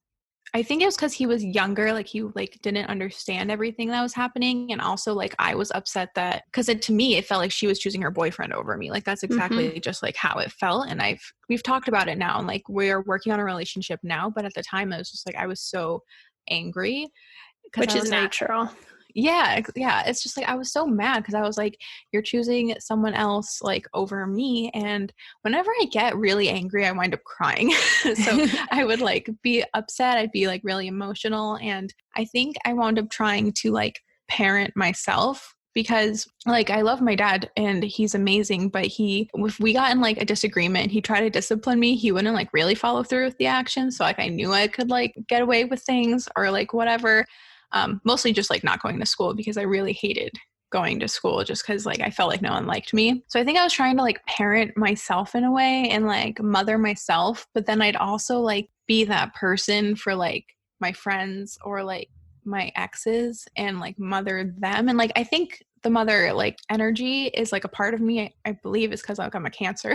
I think it was because he was younger, like he like didn't understand everything that was happening. And also like I was upset that, because to me it felt like she was choosing her boyfriend over me. Like that's exactly just like how it felt. And we've talked about it now, and like we're working on a relationship now, but at the time it was just like I was so angry, Which is natural. Yeah. It's just like I was so mad, because I was like, you're choosing someone else like over me. And whenever I get really angry, I wind up crying. So I would like be upset. I'd be like really emotional. And I think I wound up trying to like parent myself, because like I love my dad and he's amazing, but if we got in like a disagreement, he tried to discipline me, he wouldn't like really follow through with the action. So like I knew I could like get away with things or like whatever. Mostly just like not going to school, because I really hated going to school, just because like I felt like no one liked me. So I think I was trying to like parent myself in a way and like mother myself, but then I'd also like be that person for like my friends or like my exes and like mother them. And like I think the mother like energy is like a part of me. I believe it's because like I'm a Cancer.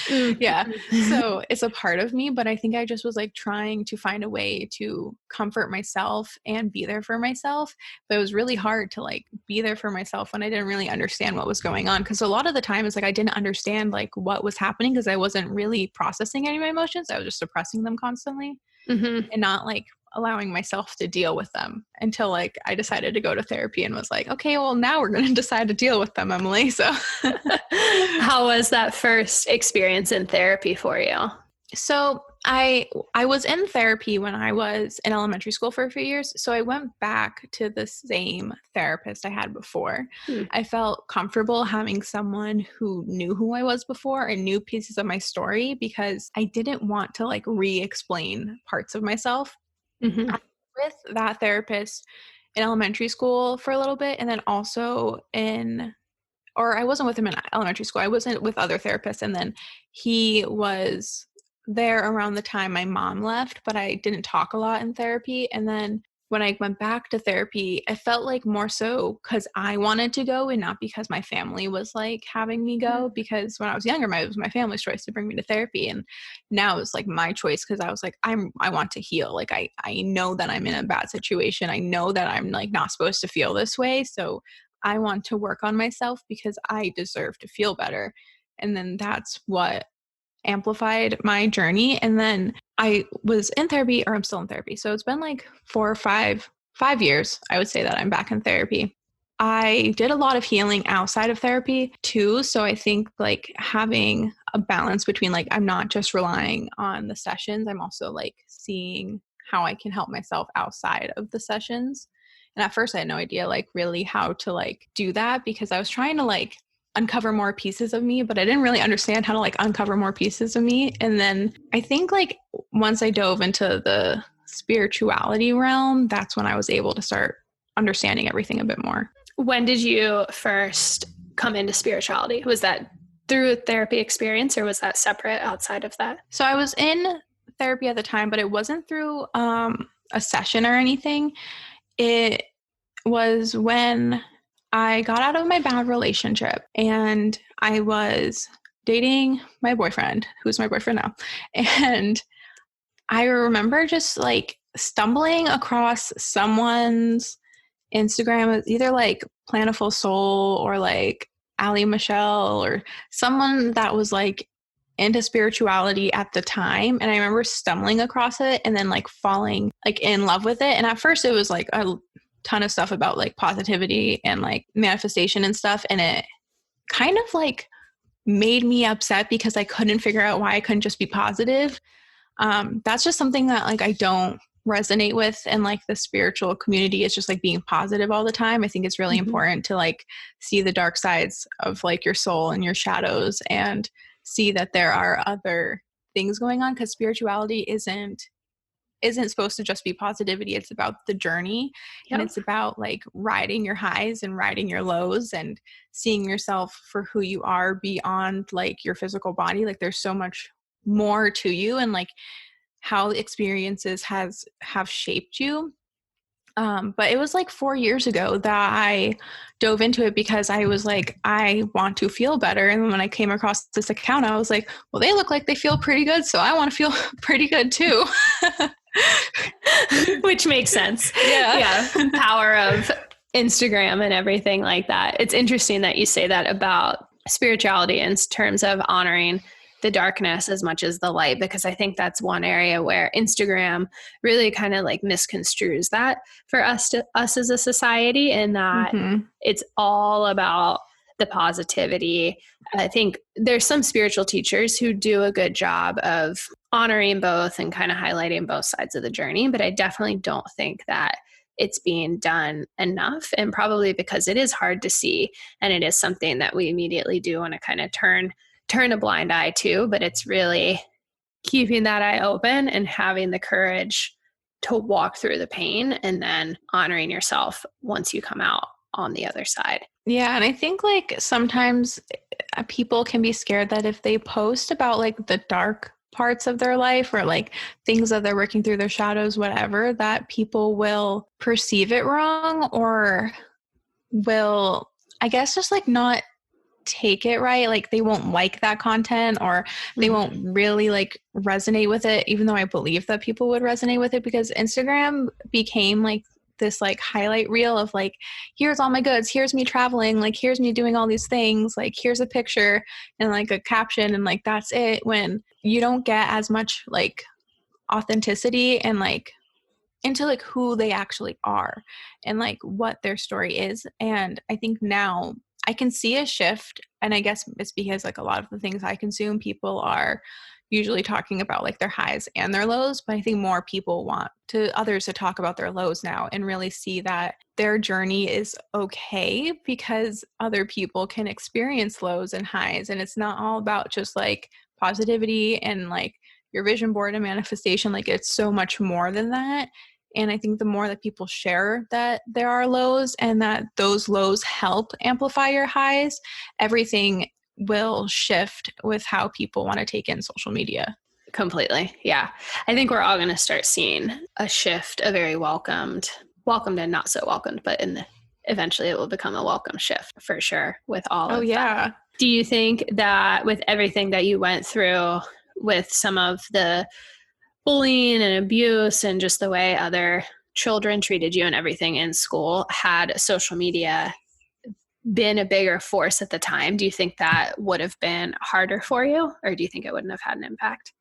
Yeah. So it's a part of me, but I think I just was like trying to find a way to comfort myself and be there for myself. But it was really hard to like be there for myself when I didn't really understand what was going on. Because a lot of the time it's like I didn't understand like what was happening, because I wasn't really processing any of my emotions. I was just suppressing them constantly and not like allowing myself to deal with them, until like I decided to go to therapy and was like, okay, well now we're going to decide to deal with them, Emily. So how was that first experience in therapy for you? So I was in therapy when I was in elementary school for a few years. So I went back to the same therapist I had before. I felt comfortable having someone who knew who I was before and knew pieces of my story, because I didn't want to like re-explain parts of myself. I was with that therapist in elementary school for a little bit, and then also I wasn't with him in elementary school. I wasn't with other therapists, and then he was there around the time my mom left, but I didn't talk a lot in therapy. And then when I went back to therapy, I felt like more so because I wanted to go and not because my family was like having me go, because when I was younger, it was my family's choice to bring me to therapy. And now it's like my choice, because I was like, I want to heal. Like I know that I'm in a bad situation. I know that I'm like not supposed to feel this way. So I want to work on myself because I deserve to feel better. And then that's what amplified my journey. And then I was in therapy, or I'm still in therapy. So it's been like 4 or 5 years, I would say, that I'm back in therapy. I did a lot of healing outside of therapy too. So I think like having a balance between like, I'm not just relying on the sessions, I'm also like seeing how I can help myself outside of the sessions. And at first I had no idea like really how to like do that, because I was trying to like uncover more pieces of me, but I didn't really understand how to like uncover more pieces of me. And then I think like once I dove into the spirituality realm, that's when I was able to start understanding everything a bit more. When did you first come into spirituality? Was that through a therapy experience, or was that separate outside of that? So I was in therapy at the time, but it wasn't through a session or anything. It was when I got out of my bad relationship and I was dating my boyfriend, who's my boyfriend now. And I remember just like stumbling across someone's Instagram, either like Plantiful Soul or like Ali Michelle or someone that was like into spirituality at the time. And I remember stumbling across it and then like falling like in love with it. And at first it was like a ton of stuff about like positivity and like manifestation and stuff. And it kind of like made me upset because I couldn't figure out why I couldn't just be positive. That's just something that like I don't resonate with, and like the spiritual community is just like being positive all the time. I think it's really important to like see the dark sides of like your soul and your shadows and see that there are other things going on, because spirituality isn't supposed to just be positivity. It's about the journey. Yep. And it's about like riding your highs and riding your lows and seeing yourself for who you are beyond like your physical body. Like there's so much more to you, and like how experiences have shaped you. But it was like 4 years ago that I dove into it because I was like, I want to feel better. And when I came across this account, I was like, well, they look like they feel pretty good, so I want to feel pretty good too. Which makes sense. Yeah. Power of Instagram and everything like that. It's interesting that you say that about spirituality in terms of honoring the darkness as much as the light, because I think that's one area where Instagram really kind of like misconstrues that for us as a society, and that it's all about the positivity. I think there's some spiritual teachers who do a good job of honoring both and kind of highlighting both sides of the journey, but I definitely don't think that it's being done enough, and probably because it is hard to see, and it is something that we immediately do want to kind of turn a blind eye to, but it's really keeping that eye open and having the courage to walk through the pain and then honoring yourself once you come out on the other side. Yeah. And I think like sometimes people can be scared that if they post about like the dark parts of their life or like things that they're working through, their shadows, whatever, that people will perceive it wrong or will, I guess, just like not take it right. Like they won't like that content, or they won't really like resonate with it, even though I believe that people would resonate with it, because Instagram became like this like highlight reel of like, here's all my goods, here's me traveling, like here's me doing all these things, like here's a picture and like a caption, and like that's it, when you don't get as much like authenticity and like into like who they actually are and like what their story is. And I think now I can see a shift, and I guess it's because like a lot of the things I consume, people are usually talking about like their highs and their lows, but I think more people want others to talk about their lows now and really see that their journey is okay, because other people can experience lows and highs, and it's not all about just like positivity and like your vision board and manifestation. Like it's so much more than that. And I think the more that people share that there are lows and that those lows help amplify your highs, everything will shift with how people want to take in social media. Completely. Yeah. I think we're all going to start seeing a shift, a very welcomed and not so welcomed, but eventually it will become a welcome shift for sure with all of that. Do you think that with everything that you went through with some of the bullying and abuse and just the way other children treated you and everything in school, had social media been a bigger force at the time, do you think that would have been harder for you, or do you think it wouldn't have had an impact?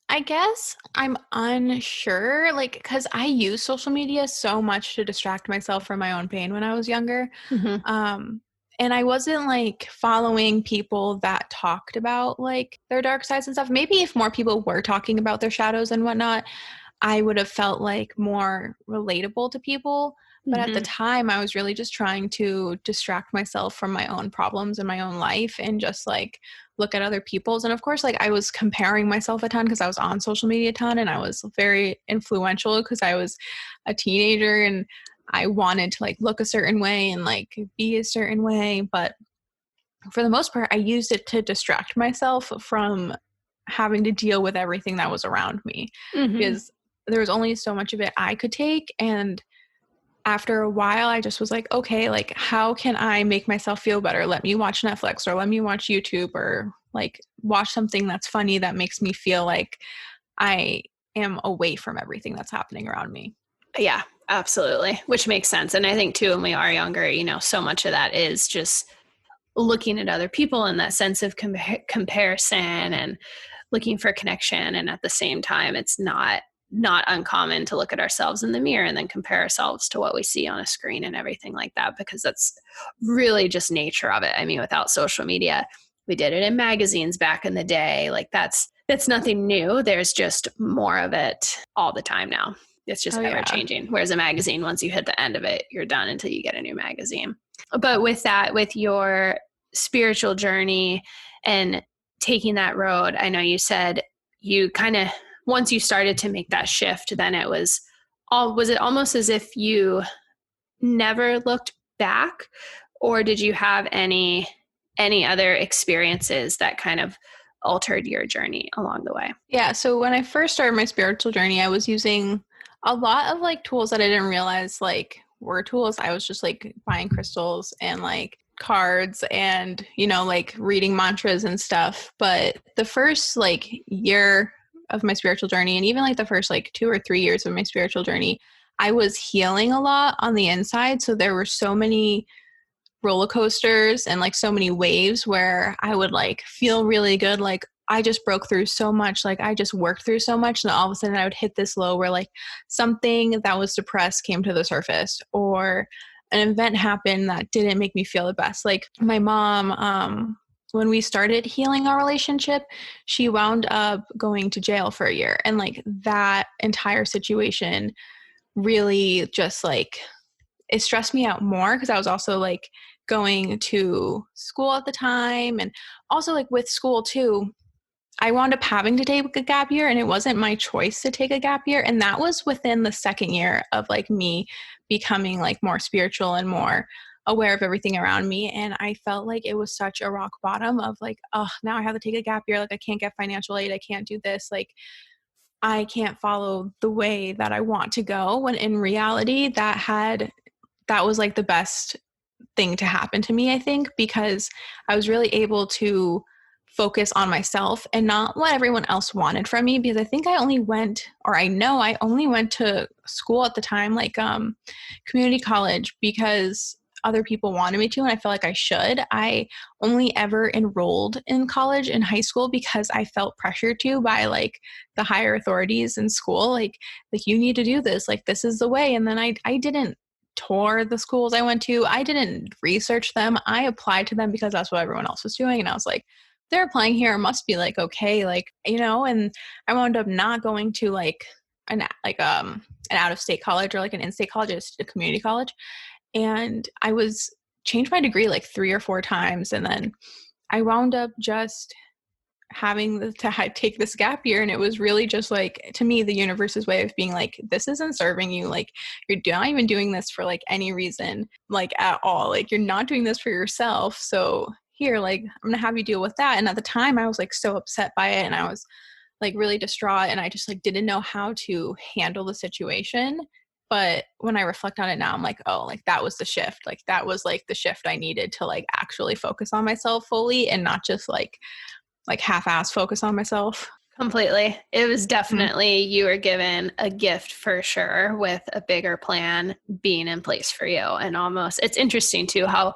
I guess I'm unsure, like, because I use social media so much to distract myself from my own pain when I was younger. And I wasn't like following people that talked about like their dark sides and stuff. Maybe if more people were talking about their shadows and whatnot, I would have felt like more relatable to people. But at the time, I was really just trying to distract myself from my own problems in my own life and just like look at other people's. And of course, like I was comparing myself a ton because I was on social media a ton, and I was very influential because I was a teenager and I wanted to like look a certain way and like be a certain way. But for the most part, I used it to distract myself from having to deal with everything that was around me, because there was only so much of it I could take. And after a while, I just was like, okay, like how can I make myself feel better? Let me watch Netflix, or let me watch YouTube, or like watch something that's funny that makes me feel like I am away from everything that's happening around me. Yeah, absolutely. Which makes sense. And I think too, when we are younger, so much of that is just looking at other people and that sense of comparison and looking for connection. And at the same time, it's not uncommon to look at ourselves in the mirror and then compare ourselves to what we see on a screen and everything like that, because that's really just nature of it. I mean, without social media, we did it in magazines back in the day. Like that's nothing new. There's just more of it all the time now. It's just ever changing. Whereas a magazine, once you hit the end of it, you're done until you get a new magazine. But with that, with your spiritual journey and taking that road, I know you said you kind of, once you started to make that shift, then it was it almost as if you never looked back, or did you have any other experiences that kind of altered your journey along the way? Yeah. So when I first started my spiritual journey, I was using a lot of like tools that I didn't realize like were tools. I was just like buying crystals and like cards and, like reading mantras and stuff. But the first like year of my spiritual journey, and even like the first like 2 or 3 years of my spiritual journey, I was healing a lot on the inside. So there were so many roller coasters and like so many waves where I would like feel really good. Like I just broke through so much. Like I just worked through so much. And all of a sudden I would hit this low where like something that was suppressed came to the surface, or an event happened that didn't make me feel the best. Like my mom, when we started healing our relationship, she wound up going to jail for a year. And like that entire situation really just like, it stressed me out more because I was also like going to school at the time. And also like with school too, I wound up having to take a gap year, and it wasn't my choice to take a gap year. And that was within the second year of like me becoming like more spiritual and more aware of everything around me. And I felt like it was such a rock bottom of like, oh, now I have to take a gap year. Like I can't get financial aid. I can't do this. Like I can't follow the way that I want to go. When in reality, that was like the best thing to happen to me, I think, because I was really able to focus on myself and not what everyone else wanted from me. Because I think I only went to school at the time, like community college, because other people wanted me to, and I felt like I should. I only ever enrolled in college in high school because I felt pressured to by like the higher authorities in school, like you need to do this, like this is the way. And then I didn't tour the schools I went to. I didn't research them. I applied to them because that's what everyone else was doing. And I was like, they're applying here, it must be like, okay, like, and I wound up not going to like an out of state college or like an in-state college, just a community college. And I was changed my degree like 3 or 4 times. And then I wound up just having to take this gap year. And it was really just like, to me, the universe's way of being like, this isn't serving you. Like you're not even doing this for like any reason, like at all. Like you're not doing this for yourself. So here, like, I'm gonna have you deal with that. And at the time I was like so upset by it. And I was like really distraught. And I just like didn't know how to handle the situation. But when I reflect on it now, I'm like, oh, like that was the shift. Like that was like the shift I needed to like actually focus on myself fully and not just like half-ass focus on myself. Completely. It was definitely, you were given a gift for sure, with a bigger plan being in place for you. And almost, it's interesting too, how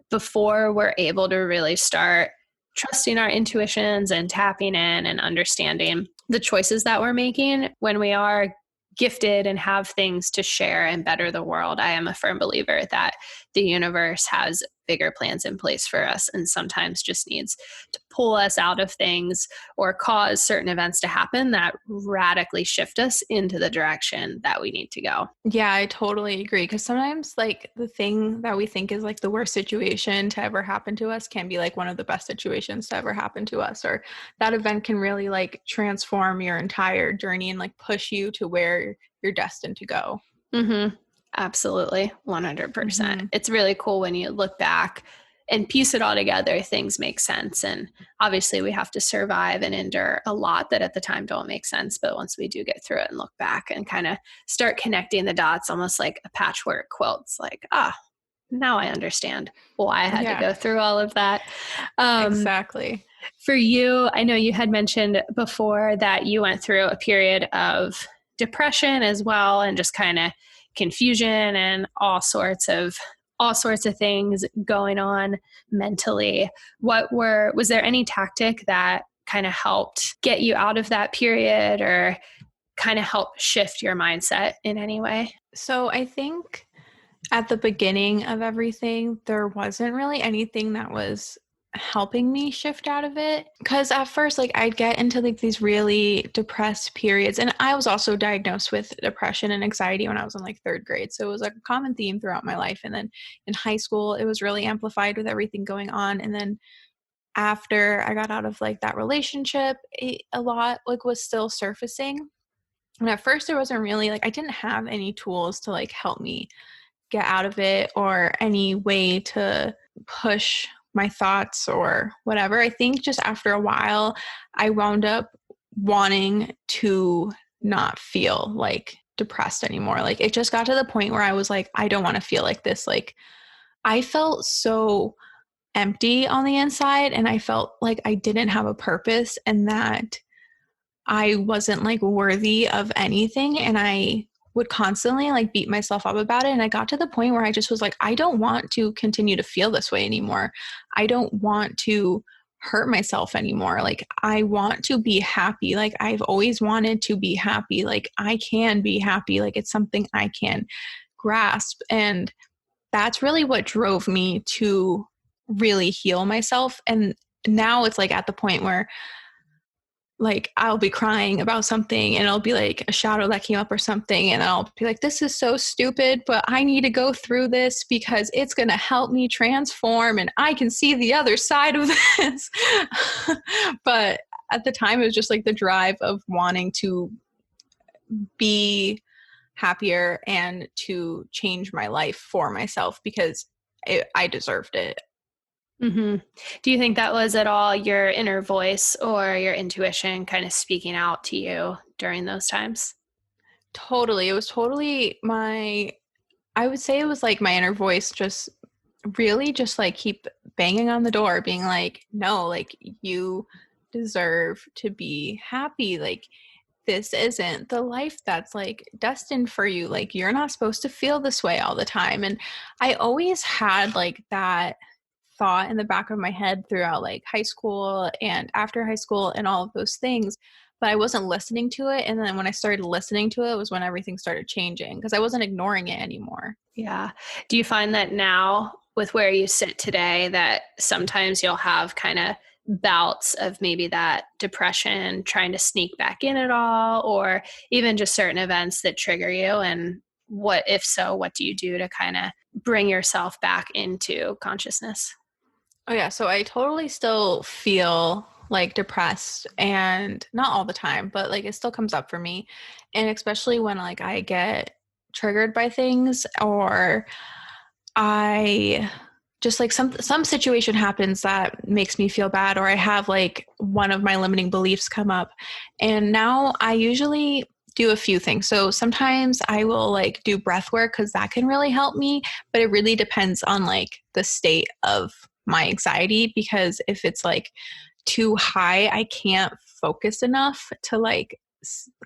before we're able to really start trusting our intuitions and tapping in and understanding the choices that we're making, when we are gifted and have things to share and better the world, I am a firm believer that the universe has bigger plans in place for us, and sometimes just needs to pull us out of things or cause certain events to happen that radically shift us into the direction that we need to go. Yeah, I totally agree. Because sometimes like the thing that we think is like the worst situation to ever happen to us can be like one of the best situations to ever happen to us, or that event can really like transform your entire journey and like push you to where you're destined to go. Mm-hmm. Absolutely. 100%. Mm-hmm. It's really cool when you look back and piece it all together, things make sense. And obviously we have to survive and endure a lot that at the time don't make sense. But once we do get through it and look back and kind of start connecting the dots, almost like a patchwork quilt, it's like, now I understand why I had to go through all of that. Exactly. For you, I know you had mentioned before that you went through a period of depression as well, and just kind of confusion and all sorts of things going on mentally. Was there any tactic that kind of helped get you out of that period, or kind of help shift your mindset in any way? So I think at the beginning of everything, there wasn't really anything that was helping me shift out of it. Because at first, like, I'd get into like these really depressed periods. And I was also diagnosed with depression and anxiety when I was in like third grade. So it was like a common theme throughout my life. And then in high school, it was really amplified with everything going on. And then after I got out of like that relationship, a lot like was still surfacing. And at first, there wasn't really like, I didn't have any tools to like help me get out of it or any way to push my thoughts or whatever. I think just after a while, I wound up wanting to not feel like depressed anymore. Like it just got to the point where I was like, I don't want to feel like this. Like I felt so empty on the inside, and I felt like I didn't have a purpose and that I wasn't like worthy of anything. And I would constantly like beat myself up about it. And I got to the point where I just was like, I don't want to continue to feel this way anymore. I don't want to hurt myself anymore. Like I want to be happy. Like I've always wanted to be happy. Like I can be happy. Like it's something I can grasp. And that's really what drove me to really heal myself. And now it's like at the point where like I'll be crying about something and it'll be like a shadow that came up or something, and I'll be like, this is so stupid, but I need to go through this because it's going to help me transform and I can see the other side of this. But at the time, it was just like the drive of wanting to be happier and to change my life for myself because I deserved it. Mm-hmm. Do you think that was at all your inner voice or your intuition kind of speaking out to you during those times? Totally. It was totally I would say it was like my inner voice just really just like keep banging on the door, being like, no, like you deserve to be happy. Like this isn't the life that's like destined for you. Like you're not supposed to feel this way all the time. And I always had like that thought in the back of my head throughout like high school and after high school and all of those things, but I wasn't listening to it. And then when I started listening to it was when everything started changing because I wasn't ignoring it anymore. Yeah. Do you find that now with where you sit today that sometimes you'll have kind of bouts of maybe that depression trying to sneak back in at all, or even just certain events that trigger you? And what, if so, what do you do to kind of bring yourself back into consciousness? Oh yeah, so I totally still feel like depressed and not all the time, but like it still comes up for me. And especially when like I get triggered by things or I just like some situation happens that makes me feel bad or I have like one of my limiting beliefs come up. And now I usually do a few things. So sometimes I will like do breath work cuz that can really help me, but it really depends on like the state of my anxiety because if it's like too high, I can't focus enough to like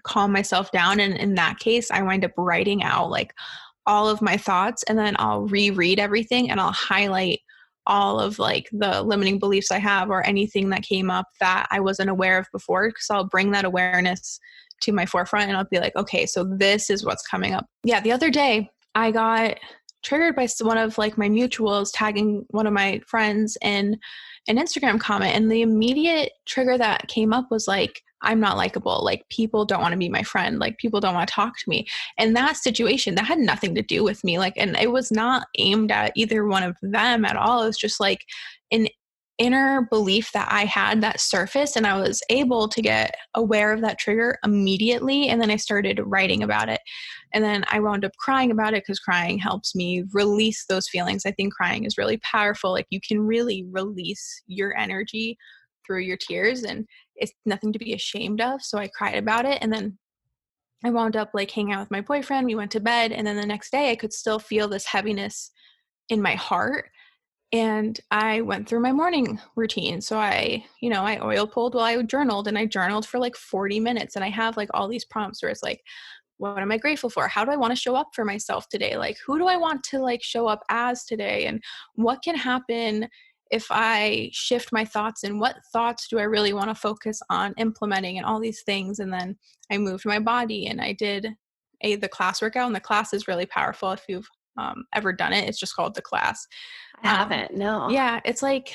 calm myself down. And in that case, I wind up writing out like all of my thoughts and then I'll reread everything and I'll highlight all of like the limiting beliefs I have or anything that came up that I wasn't aware of before. Cause I'll bring that awareness to my forefront and I'll be like, okay, so this is what's coming up. Yeah. The other day I got triggered by one of like my mutuals tagging one of my friends in an Instagram comment. And the immediate trigger that came up was like, I'm not likable. Like people don't want to be my friend. Like people don't want to talk to me. And that situation, that had nothing to do with me. Like, and it was not aimed at either one of them at all. It was just like an inner belief that I had that surfaced and I was able to get aware of that trigger immediately. And then I started writing about it. And then I wound up crying about it because crying helps me release those feelings. I think crying is really powerful. Like you can really release your energy through your tears and it's nothing to be ashamed of. So I cried about it. And then I wound up like hanging out with my boyfriend. We went to bed. And then the next day I could still feel this heaviness in my heart. And I went through my morning routine. So I oil pulled while I journaled, and I journaled for like 40 minutes. And I have like all these prompts where it's like, what am I grateful for? How do I want to show up for myself today? Like, who do I want to like show up as today? And what can happen if I shift my thoughts, and what thoughts do I really want to focus on implementing, and all these things. And then I moved my body, and I did the class workout, and the class is really powerful. If you've ever done it, it's just called The Class. I haven't, no. Yeah, it's like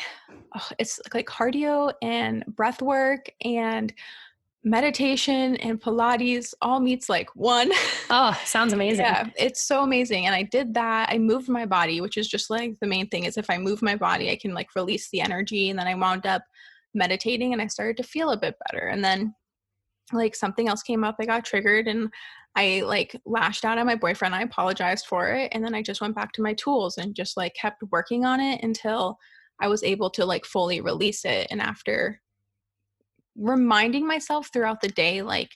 cardio and breath work and meditation and Pilates all meets like one. Oh, sounds amazing. Yeah, it's so amazing. And I did that. I moved my body, which is just like the main thing is if I move my body, I can like release the energy. And then I wound up meditating, and I started to feel a bit better. And then like something else came up, I got triggered, and I like lashed out at my boyfriend. I apologized for it. And then I just went back to my tools and just like kept working on it until I was able to like fully release it. And after reminding myself throughout the day, like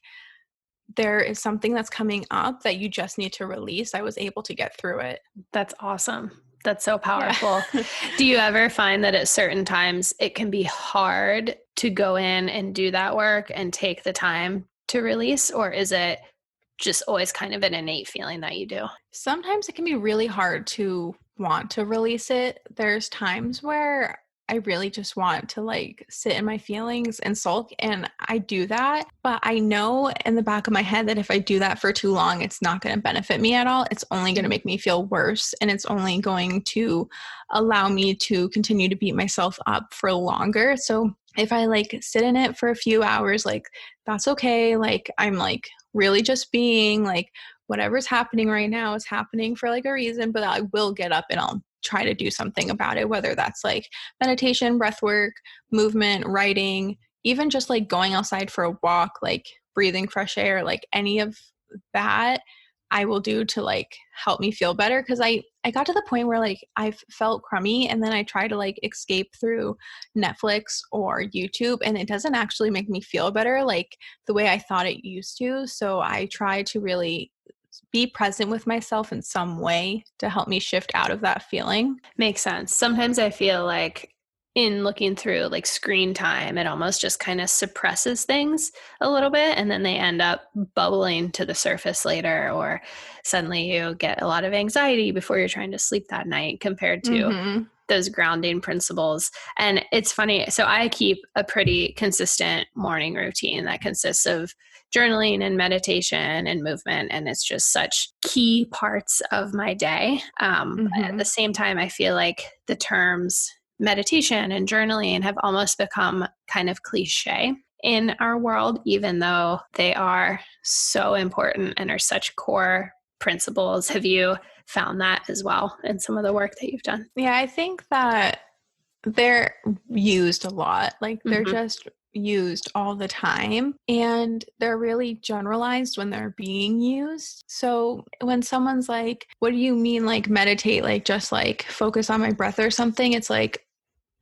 there is something that's coming up that you just need to release, I was able to get through it. That's awesome. That's so powerful. Yeah. Do you ever find that at certain times it can be hard to go in and do that work and take the time to release, or is it just always kind of an innate feeling that you do? Sometimes it can be really hard to want to release it. There's times where I really just want to like sit in my feelings and sulk, and I do that. But I know in the back of my head that if I do that for too long, it's not going to benefit me at all. It's only going to make me feel worse, and it's only going to allow me to continue to beat myself up for longer. So if I like sit in it for a few hours, like that's okay. Like I'm like really just being like, whatever's happening right now is happening for like a reason, but I will get up and I'll try to do something about it, whether that's like meditation, breath work, movement, writing, even just like going outside for a walk, like breathing fresh air, like any of that I will do to like help me feel better. Cause I got to the point where like I felt crummy, and then I try to like escape through Netflix or YouTube, and it doesn't actually make me feel better like the way I thought it used to. So I try to really be present with myself in some way to help me shift out of that feeling. Makes sense. Sometimes I feel like in looking through like screen time, it almost just kind of suppresses things a little bit, and then they end up bubbling to the surface later, or suddenly you get a lot of anxiety before you're trying to sleep that night compared to those grounding principles. And it's funny. So I keep a pretty consistent morning routine that consists of journaling and meditation and movement. And it's just such key parts of my day. At the same time, I feel like the terms meditation and journaling have almost become kind of cliche in our world, even though they are so important and are such core principles. Have you found that as well in some of the work that you've done? Yeah, I think that they're used a lot. Like they're just used all the time, and they're really generalized when they're being used. So when someone's like, what do you mean like meditate, like just like focus on my breath or something? It's like,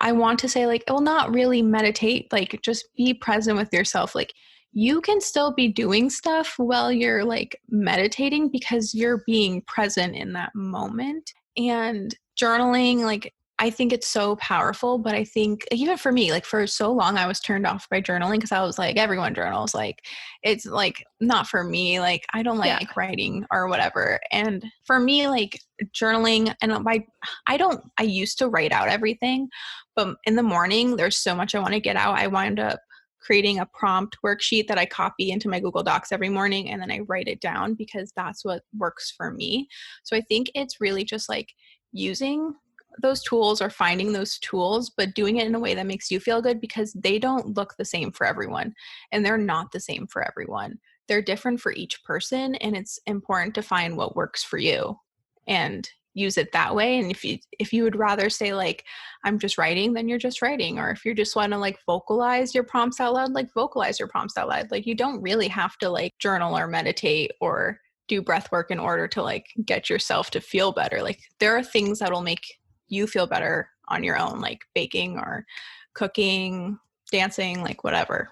I want to say like, well, not really meditate, like just be present with yourself. Like you can still be doing stuff while you're like meditating because you're being present in that moment. And journaling, like I think it's so powerful, but I think even for me, like for so long I was turned off by journaling because I was like, everyone journals, like it's like not for me. Like I don't like writing or whatever. And for me, like journaling, and I used to write out everything, but in the morning there's so much I want to get out. I wind up creating a prompt worksheet that I copy into my Google Docs every morning, and then I write it down because that's what works for me. So I think it's really just like using those tools or finding those tools, but doing it in a way that makes you feel good, because they don't look the same for everyone, and they're not the same for everyone. They're different for each person, and it's important to find what works for you and use it that way. And if you would rather say like, I'm just writing, then you're just writing. Or if you just want to like vocalize your prompts out loud, like vocalize your prompts out loud. Like you don't really have to like journal or meditate or do breath work in order to like get yourself to feel better. Like there are things that'll make you feel better on your own, like baking or cooking, dancing, like whatever.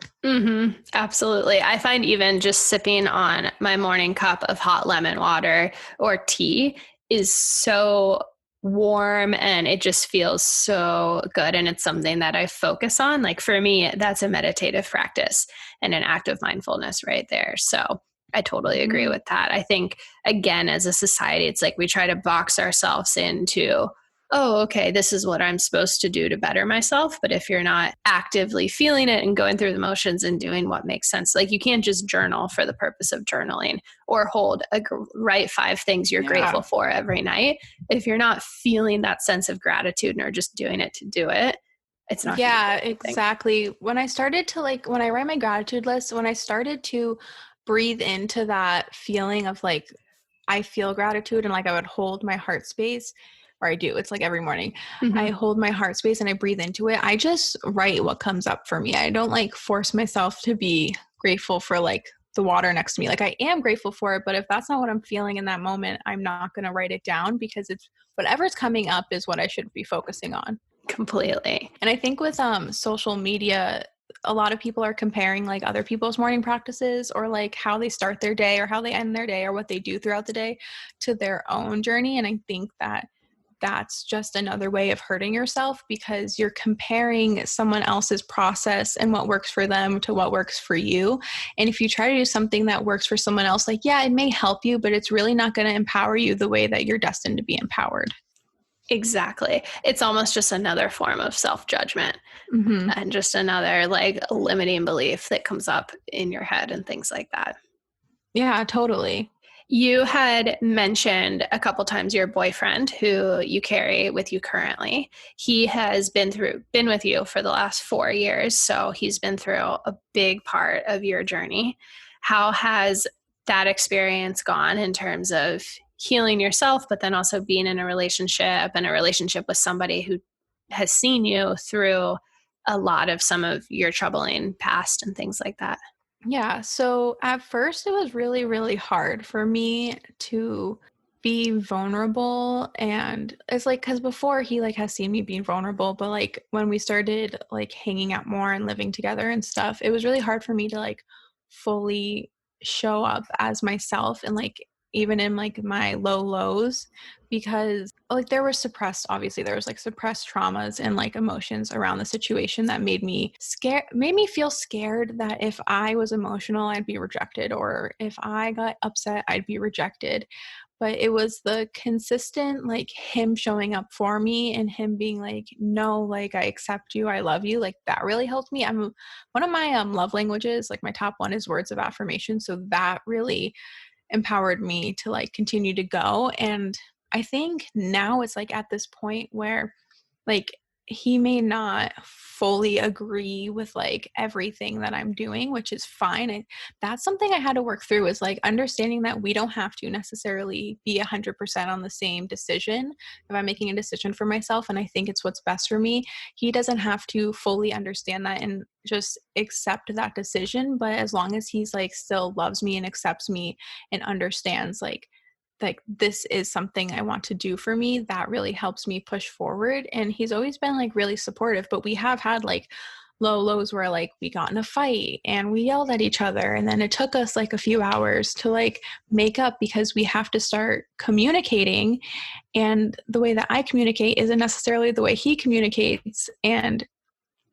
Absolutely. I find even just sipping on my morning cup of hot lemon water or tea is so warm, and it just feels so good. And it's something that I focus on. Like for me, that's a meditative practice and an act of mindfulness right there. So I totally agree with that. I think, again, as a society, it's like we try to box ourselves into, oh, okay, this is what I'm supposed to do to better myself. But if you're not actively feeling it and going through the motions and doing what makes sense, like you can't just journal for the purpose of journaling or write 5 things you're grateful for every night. If you're not feeling that sense of gratitude and are just doing it to do it, it's not. Yeah, exactly. When I started to when I write my gratitude list, when I started to breathe into that feeling of like, I feel gratitude, and like I would hold my heart space, or I do, it's like every morning, I hold my heart space and I breathe into it. I just write what comes up for me. I don't like force myself to be grateful for like the water next to me. Like I am grateful for it, but if that's not what I'm feeling in that moment, I'm not going to write it down, because it's whatever's coming up is what I should be focusing on. Completely. And I think with social media, a lot of people are comparing like other people's morning practices, or like how they start their day or how they end their day or what they do throughout the day, to their own journey. And I think that that's just another way of hurting yourself, because you're comparing someone else's process and what works for them to what works for you. And if you try to do something that works for someone else, like, yeah, it may help you, but it's really not going to empower you the way that you're destined to be empowered. Exactly. It's almost just another form of self-judgment and just another like limiting belief that comes up in your head and things like that. Yeah, totally. You had mentioned a couple times your boyfriend, who you carry with you currently. He has been with you for the last 4 years. So he's been through a big part of your journey. How has that experience gone in terms of healing yourself, but then also being in a relationship, and a relationship with somebody who has seen you through a lot of some of your troubling past and things like that? Yeah. So at first it was really, really hard for me to be vulnerable. And it's like, cause before he like has seen me being vulnerable, but like when we started like hanging out more and living together and stuff, it was really hard for me to like fully show up as myself, and like even in like my low lows, because like obviously there was like suppressed traumas and like emotions around the situation that made me feel scared that if I was emotional I'd be rejected, or if I got upset I'd be rejected. But it was the consistent like him showing up for me and him being like, no, like I accept you, I love you, like that really helped me. I'm one of my love languages, like my top one is words of affirmation, so that really empowered me to like continue to go. And I think now it's like at this point where like he may not fully agree with like everything that I'm doing, which is fine. And that's something I had to work through, is like understanding that we don't have to necessarily be 100% on the same decision. If I'm making a decision for myself and I think it's what's best for me, he doesn't have to fully understand that and just accept that decision. But as long as he's like still loves me and accepts me and understands like this is something I want to do for me, that really helps me push forward. And he's always been like really supportive, but we have had like lows where like we got in a fight and we yelled at each other, and then it took us like a few hours to like make up, because we have to start communicating, and the way that I communicate isn't necessarily the way he communicates, and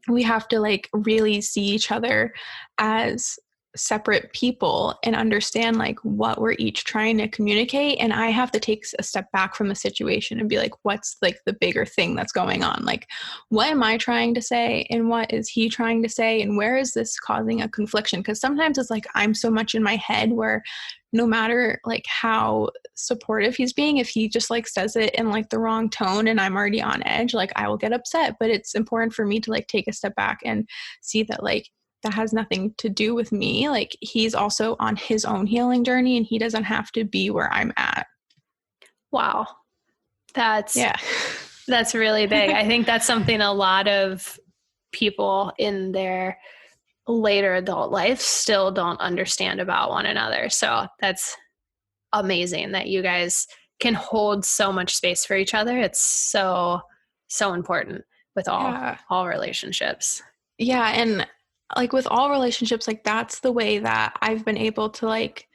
we have to like really see each other as separate people and understand like what we're each trying to communicate. And I have to take a step back from the situation and be like, what's like the bigger thing that's going on? Like, what am I trying to say and what is he trying to say, and where is this causing a confliction? Because sometimes it's like I'm so much in my head where no matter like how supportive he's being, if he just like says it in like the wrong tone and I'm already on edge, like I will get upset. But it's important for me to like take a step back and see that like that has nothing to do with me. Like he's also on his own healing journey and he doesn't have to be where I'm at. Wow. That's really big. I think that's something a lot of people in their later adult life still don't understand about one another. So that's amazing that you guys can hold so much space for each other. It's so important with all relationships. Yeah. And like with all relationships, like that's the way that I've been able to like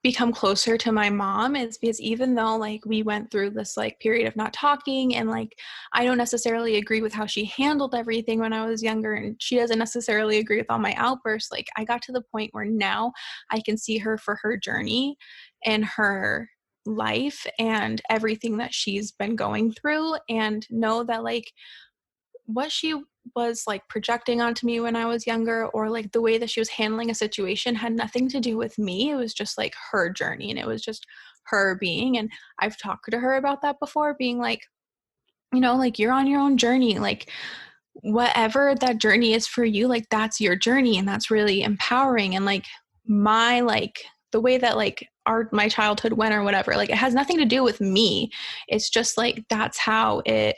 become closer to my mom is because even though like we went through this like period of not talking, and like I don't necessarily agree with how she handled everything when I was younger, and she doesn't necessarily agree with all my outbursts, like I got to the point where now I can see her for her journey and her life and everything that she's been going through, and know that like what she was like projecting onto me when I was younger, or like the way that she was handling a situation, had nothing to do with me. It was just like her journey, and it was just her being. And I've talked to her about that before, being like, you know, like you're on your own journey, like whatever that journey is for you, like that's your journey, and that's really empowering. And like my like the way that like my childhood went or whatever, like it has nothing to do with me. It's just like that's how it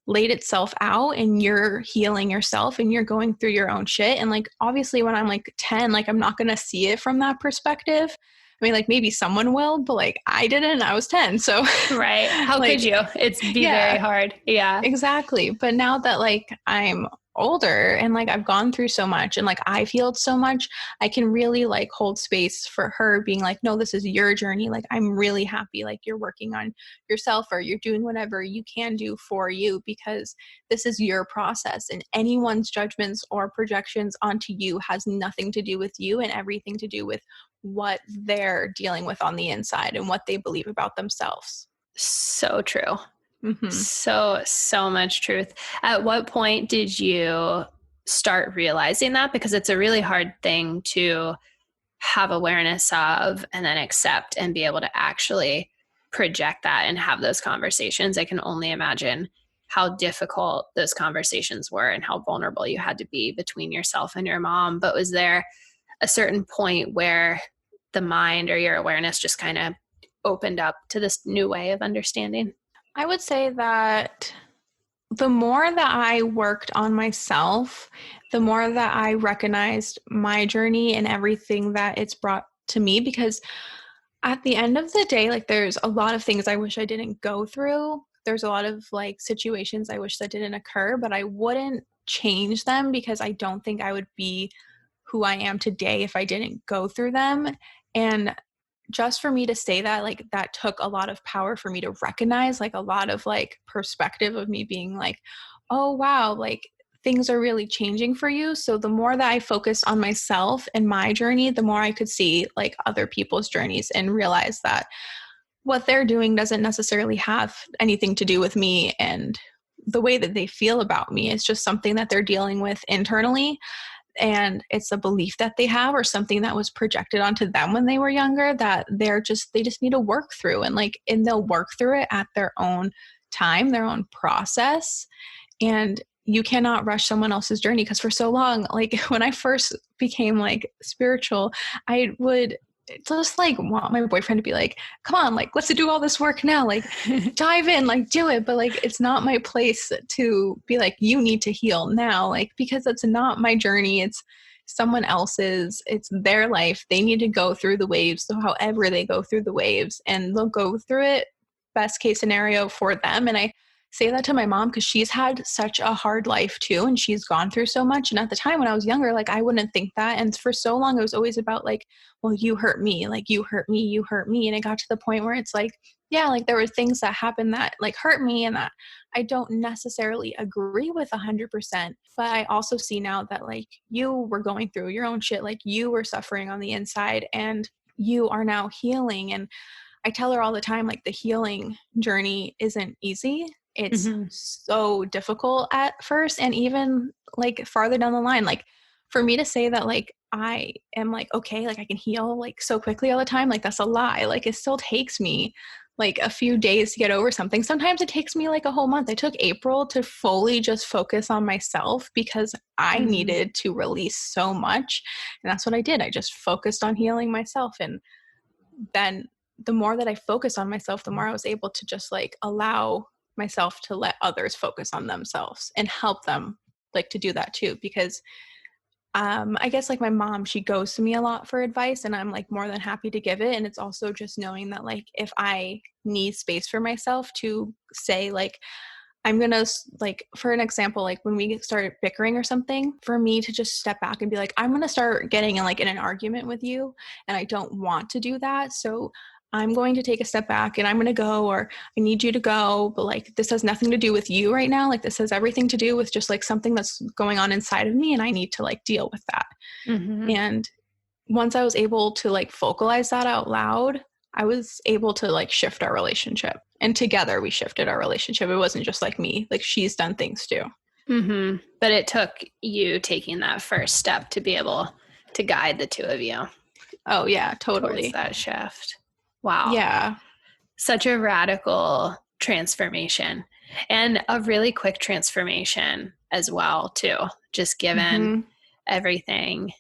laid itself out, and you're healing yourself and you're going through your own shit. And like obviously when I'm like 10, like I'm not going to see it from that perspective. I mean, like maybe someone will, but like I didn't. I was 10. So Right. How like, could you? It's be very yeah, hard. Yeah. exactly. But now that like I'm older and like I've gone through so much and like I've healed so much, I can really like hold space for her, being like, no, this is your journey. Like I'm really happy like you're working on yourself, or you're doing whatever you can do for you, because this is your process, and anyone's judgments or projections onto you has nothing to do with you, and everything to do with what they're dealing with on the inside and what they believe about themselves. So true. Mm-hmm. So much truth. At what point did you start realizing that? Because it's a really hard thing to have awareness of and then accept and be able to actually project that and have those conversations. I can only imagine how difficult those conversations were and how vulnerable you had to be between yourself and your mom. But was there a certain point where the mind or your awareness just kind of opened up to this new way of understanding? I would say that the more that I worked on myself, the more that I recognized my journey and everything that it's brought to me. Because at the end of the day, like there's a lot of things I wish I didn't go through. There's a lot of like situations I wish that didn't occur, but I wouldn't change them, because I don't think I would be who I am today if I didn't go through them. And just for me to say that, like that took a lot of power for me to recognize, like a lot of like perspective of me being like, oh wow, like things are really changing for you. So the more that I focused on myself and my journey, the more I could see like other people's journeys and realize that what they're doing doesn't necessarily have anything to do with me, and the way that they feel about me is just something that they're dealing with internally, and it's a belief that they have or something that was projected onto them when they were younger that they just need to work through, and they'll work through it at their own time, their own process. And you cannot rush someone else's journey, because for so long, like when I first became like spiritual, I would just like want my boyfriend to be like, come on, like let's do all this work now, like dive in, like do it. But like it's not my place to be like, you need to heal now, like because it's not my journey, it's someone else's, it's their life. They need to go through the waves. So however they go through the waves, and they'll go through it best case scenario for them. And I say that to my mom because she's had such a hard life too, and she's gone through so much. And at the time when I was younger, like I wouldn't think that. And for so long, it was always about like, well, you hurt me, like you hurt me, you hurt me. And it got to the point where it's like, yeah, like there were things that happened that like hurt me and that I don't necessarily agree with 100%. But I also see now that like you were going through your own shit, like you were suffering on the inside and you are now healing. And I tell her all the time, like the healing journey isn't easy. It's Mm-hmm. so difficult at first. And even like farther down the line, like for me to say that like I am like, okay, like I can heal like so quickly all the time, like that's a lie. Like it still takes me like a few days to get over something. Sometimes it takes me like a whole month. I took April to fully just focus on myself because I Mm-hmm. needed to release so much. And that's what I did. I just focused on healing myself. And then the more that I focused on myself, the more I was able to just like allow myself to let others focus on themselves and help them like to do that too. Because I guess like my mom, she goes to me a lot for advice and I'm like more than happy to give it. And it's also just knowing that like if I need space for myself to say like, I'm going to, like, for an example, like when we start bickering or something, for me to just step back and be like, I'm going to start getting in, like, in an argument with you, and I don't want to do that. So I'm going to take a step back and I'm going to go, or I need you to go, but like, this has nothing to do with you right now. Like, this has everything to do with just like something that's going on inside of me, and I need to like deal with that. Mm-hmm. And once I was able to like vocalize that out loud, I was able to like shift our relationship. And together we shifted our relationship. It wasn't just like me, like she's done things too. Mm-hmm. But it took you taking that first step to be able to guide the two of you. Oh yeah, Towards totally. that shift. Wow. Yeah. Such a radical transformation, and a really quick transformation as well, too, just given Mm-hmm. everything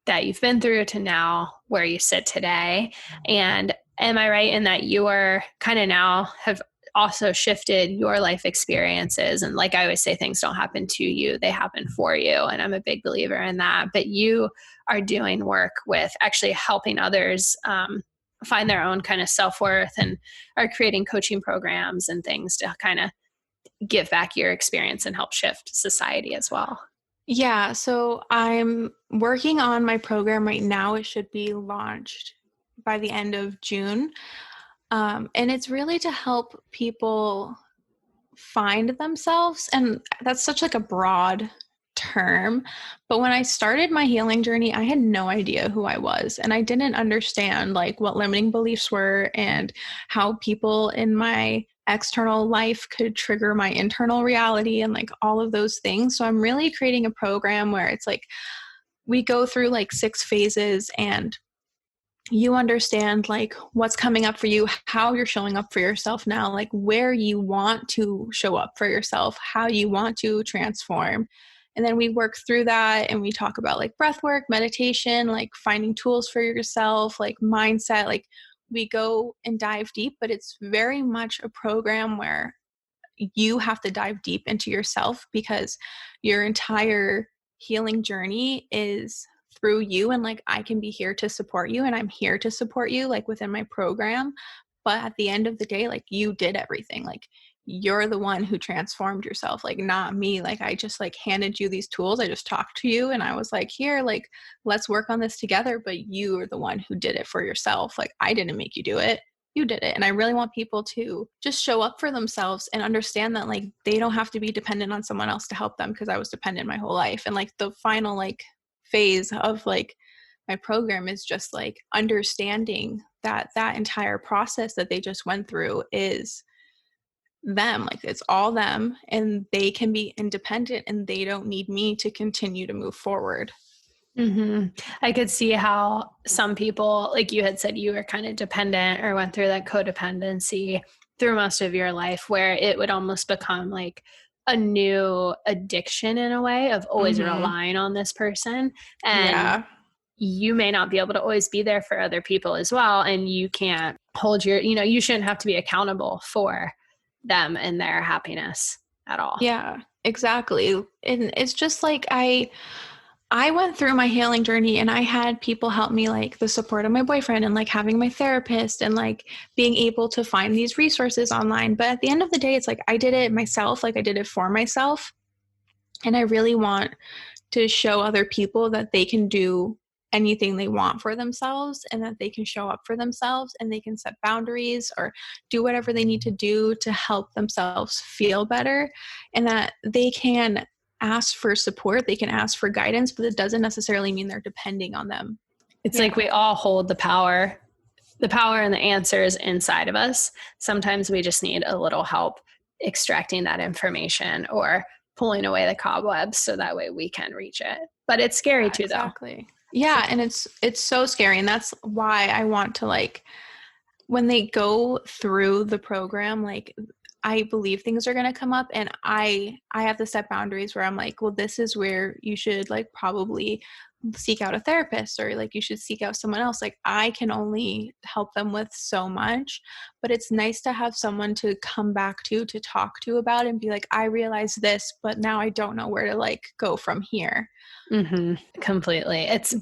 that you've been through to now where you sit today. And am I right in that you are kind of now have also shifted your life experiences? And like I always say, things don't happen to you, they happen for you. And I'm a big believer in that. But you are doing work with actually helping others find their own kind of self-worth, and are creating coaching programs and things to kind of give back your experience and help shift society as well. Yeah. So I'm working on my program right now. It should be launched by the end of June. And it's really to help people find themselves. And that's such like a broad term. But when I started my healing journey, I had no idea who I was. And I didn't understand like what limiting beliefs were and how people in my external life could trigger my internal reality and like all of those things. So I'm really creating a program where it's like we go through like 6 phases, and you understand like what's coming up for you, how you're showing up for yourself now, like where you want to show up for yourself, how you want to transform. And then we work through that, and we talk about like breath work, meditation, like finding tools for yourself, like mindset. Like we go and dive deep, but it's very much a program where you have to dive deep into yourself, because your entire healing journey is through you. And like I can be here to support you, and I'm here to support you like within my program, but at the end of the day, like you did everything. Like you're the one who transformed yourself, like not me. Like I just like handed you these tools, I just talked to you, and I was like, here, like let's work on this together, but you are the one who did it for yourself. Like I didn't make you do it, you did it. And I really want people to just show up for themselves and understand that like they don't have to be dependent on someone else to help them, because I was dependent my whole life. And like the final like phase of like my program is just like understanding that that entire process that they just went through is them. Like it's all them, and they can be independent, and they don't need me to continue to move forward. Mm-hmm. I could see how some people, like you had said, you were kind of dependent or went through that codependency through most of your life, where it would almost become like a new addiction in a way of always relying on this person. And Yeah. you may not be able to always be there for other people as well. And you can't hold your, you shouldn't have to be accountable for them and their happiness at all. Yeah, exactly. And it's just like I went through my healing journey, and I had people help me, like the support of my boyfriend and like having my therapist and like being able to find these resources online. But at the end of the day, it's like I did it myself, like I did it for myself. And I really want to show other people that they can do anything they want for themselves, and that they can show up for themselves, and they can set boundaries or do whatever they need to do to help themselves feel better, and that they can ask for support, they can ask for guidance, but it doesn't necessarily mean they're depending on them. It's like we all hold the power and the answers inside of us. Sometimes we just need a little help extracting that information or pulling away the cobwebs so that way we can reach it. But it's scary too, Exactly. Yeah, and it's so scary, and that's why I want to like when they go through the program, like I believe things are going to come up, and I have to set boundaries where I'm like, well, this is where you should like probably seek out a therapist, or like you should seek out someone else. Like I can only help them with so much, but it's nice to have someone to come back to talk to about it and be like, I realize this, but now I don't know where to like go from here. Mm-hmm. Completely. It's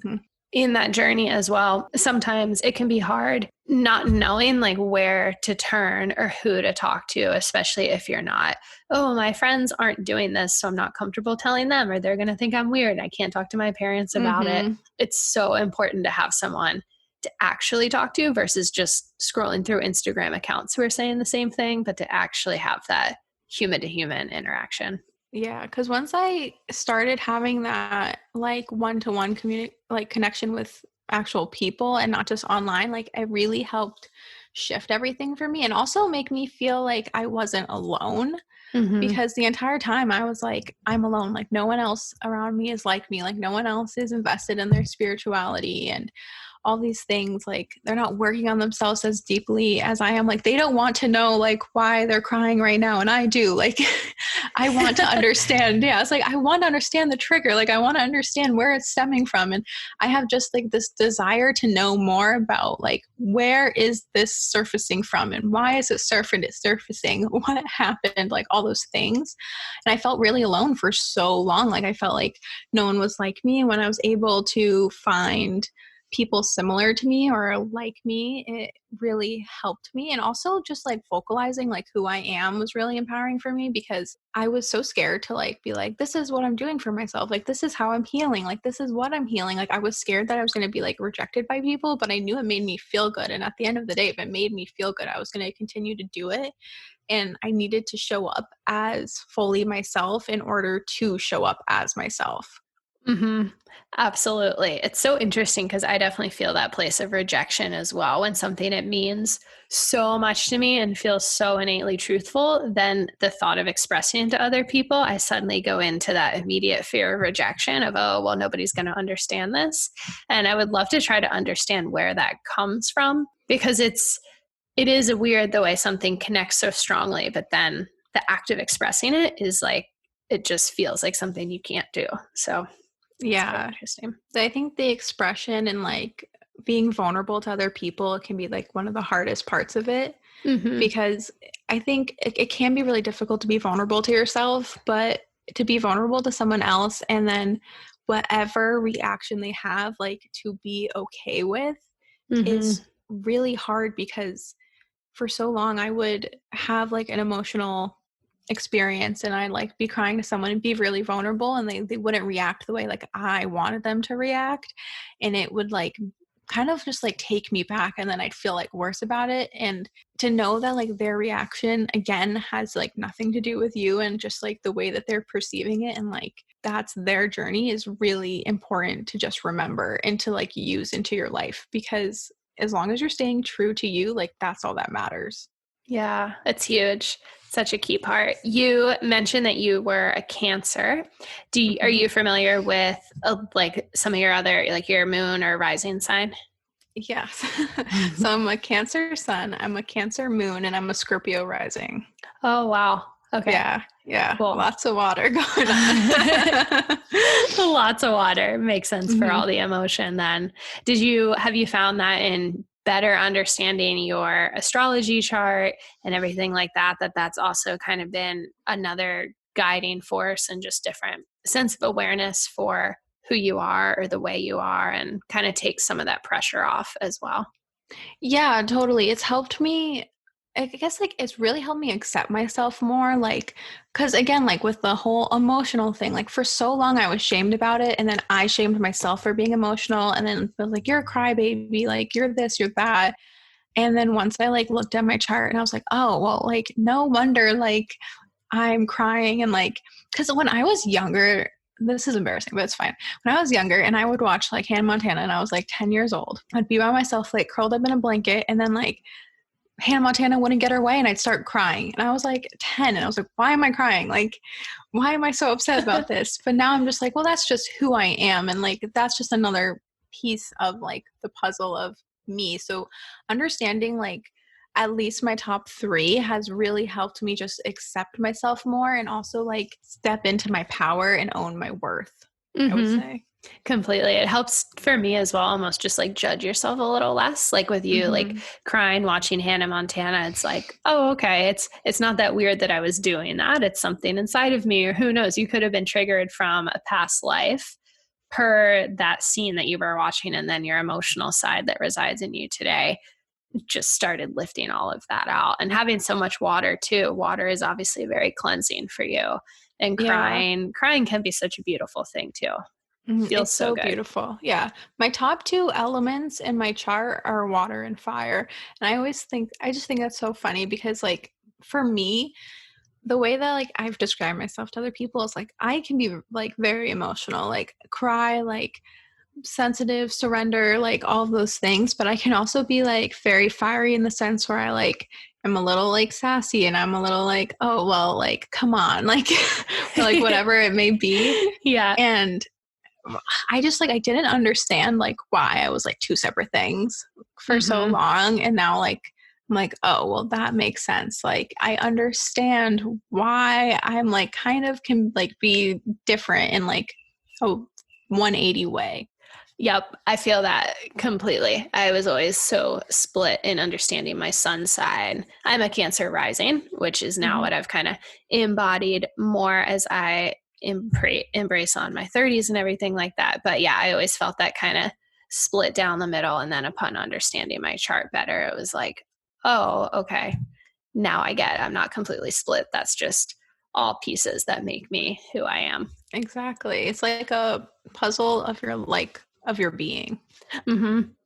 in that journey as well. Sometimes it can be hard not knowing like where to turn or who to talk to, especially if you're not, oh, my friends aren't doing this, so I'm not comfortable telling them, or they're going to think I'm weird. I can't talk to my parents about it. It's so important to have someone to actually talk to versus just scrolling through Instagram accounts who are saying the same thing, but to actually have that human to human interaction. Yeah, because once I started having that like one-to-one connection with actual people and not just online, like it really helped shift everything for me and also make me feel like I wasn't alone. Because the entire time I was like, I'm alone. Like no one else around me is like me. Like no one else is invested in their spirituality and all these things. Like they're not working on themselves as deeply as I am. Like they don't want to know like why they're crying right now. And I do. Like I want to understand. Yeah. It's like I want to understand the trigger. Like I want to understand where it's stemming from. And I have just like this desire to know more about like where is this surfacing from and why is it surfacing? What happened? Like all those things. And I felt really alone for so long. Like I felt like no one was like me. And when I was able to find people similar to me or like me, it really helped me. And also just like vocalizing like who I am was really empowering for me because I was so scared to like be like, this is what I'm doing for myself. Like, this is how I'm healing. Like, this is what I'm healing. Like, I was scared that I was going to be like rejected by people, but I knew it made me feel good. And at the end of the day, if it made me feel good, I was going to continue to do it. And I needed to show up as fully myself in order to show up as myself. Absolutely. It's so interesting because I definitely feel that place of rejection as well. When something it means so much to me and feels so innately truthful, then the thought of expressing it to other people, I suddenly go into that immediate fear of rejection of, oh, well, nobody's going to understand this. And I would love to try to understand where that comes from because it is weird the way something connects so strongly, but then the act of expressing it is like, it just feels like something you can't do. So yeah, interesting. I think the expression and like being vulnerable to other people can be like one of the hardest parts of it because I think it can be really difficult to be vulnerable to yourself, but to be vulnerable to someone else and then whatever reaction they have, like to be okay with is really hard because for so long I would have like an emotional experience and I'd like be crying to someone and be really vulnerable and they wouldn't react the way like I wanted them to react. And it would like kind of just like take me back and then I'd feel like worse about it. And to know that like their reaction again has like nothing to do with you and just like the way that they're perceiving it and like that's their journey is really important to just remember and to like use into your life because as long as you're staying true to you, like that's all that matters. Yeah, it's huge. Such a key part. You mentioned that you were a Cancer. Are you familiar with like some of your other, like your moon or rising sign? Yes. So I'm a Cancer sun, I'm a Cancer moon, and I'm a Scorpio rising. Oh, wow. Okay. Yeah. Cool. Lots of water going on. Lots of water. Makes sense for all the emotion then. Have you found that in better understanding your astrology chart and everything like that, that's also kind of been another guiding force and just different sense of awareness for who you are or the way you are and kind of takes some of that pressure off as well? Yeah, totally. It's helped me. I guess like it's really helped me accept myself more. Like, because again, like with the whole emotional thing, like for so long I was shamed about it. And then I shamed myself for being emotional. And then I was like, you're a crybaby, like you're this, you're that. And then once I like looked at my chart and I was like, oh, well, like no wonder like I'm crying. And like, because when I was younger, this is embarrassing, but it's fine. When I was younger and I would watch like Hannah Montana and I was like 10 years old, I'd be by myself, like curled up in a blanket. And then like Hannah Montana wouldn't get her way and I'd start crying. And I was like 10 and I was like, why am I crying? Like, why am I so upset about this? But now I'm just like, well, that's just who I am. And like, that's just another piece of like the puzzle of me. So understanding like at least my top 3 has really helped me just accept myself more and also like step into my power and own my worth, I would say. Completely. It helps for me as well, almost just like judge yourself a little less. Like with you, like crying, watching Hannah Montana, it's like, oh, okay. It's not that weird that I was doing that. It's something inside of me, or who knows, you could have been triggered from a past life per that scene that you were watching, and then your emotional side that resides in you today just started lifting all of that out. And having so much water too. Water is obviously very cleansing for you. And crying can be such a beautiful thing too. Feels It's so good. beautiful. Yeah. My top 2 elements in my chart are water and fire. And I just think that's so funny because like for me, the way that like I've described myself to other people is like I can be like very emotional, like cry, like sensitive, surrender, like all of those things, but I can also be like very fiery in the sense where I like am a little like sassy and I'm a little like, oh well, like come on, like or, like whatever it may be. Yeah. And I just like I didn't understand like why I was like 2 separate things for so long, and now like I'm like, oh well, that makes sense. Like I understand why I'm like kind of can like be different in like a 180 way. Yep, I feel that completely. I was always so split in understanding my sun side. I'm a Cancer rising, which is now what I've kind of embodied more as I embrace on my 30s and everything like that. But yeah, I always felt that kind of split down the middle. And then upon understanding my chart better, it was like, oh, okay, now I get it. I'm not completely split. That's just all pieces that make me who I am. Exactly. It's like a puzzle of your being.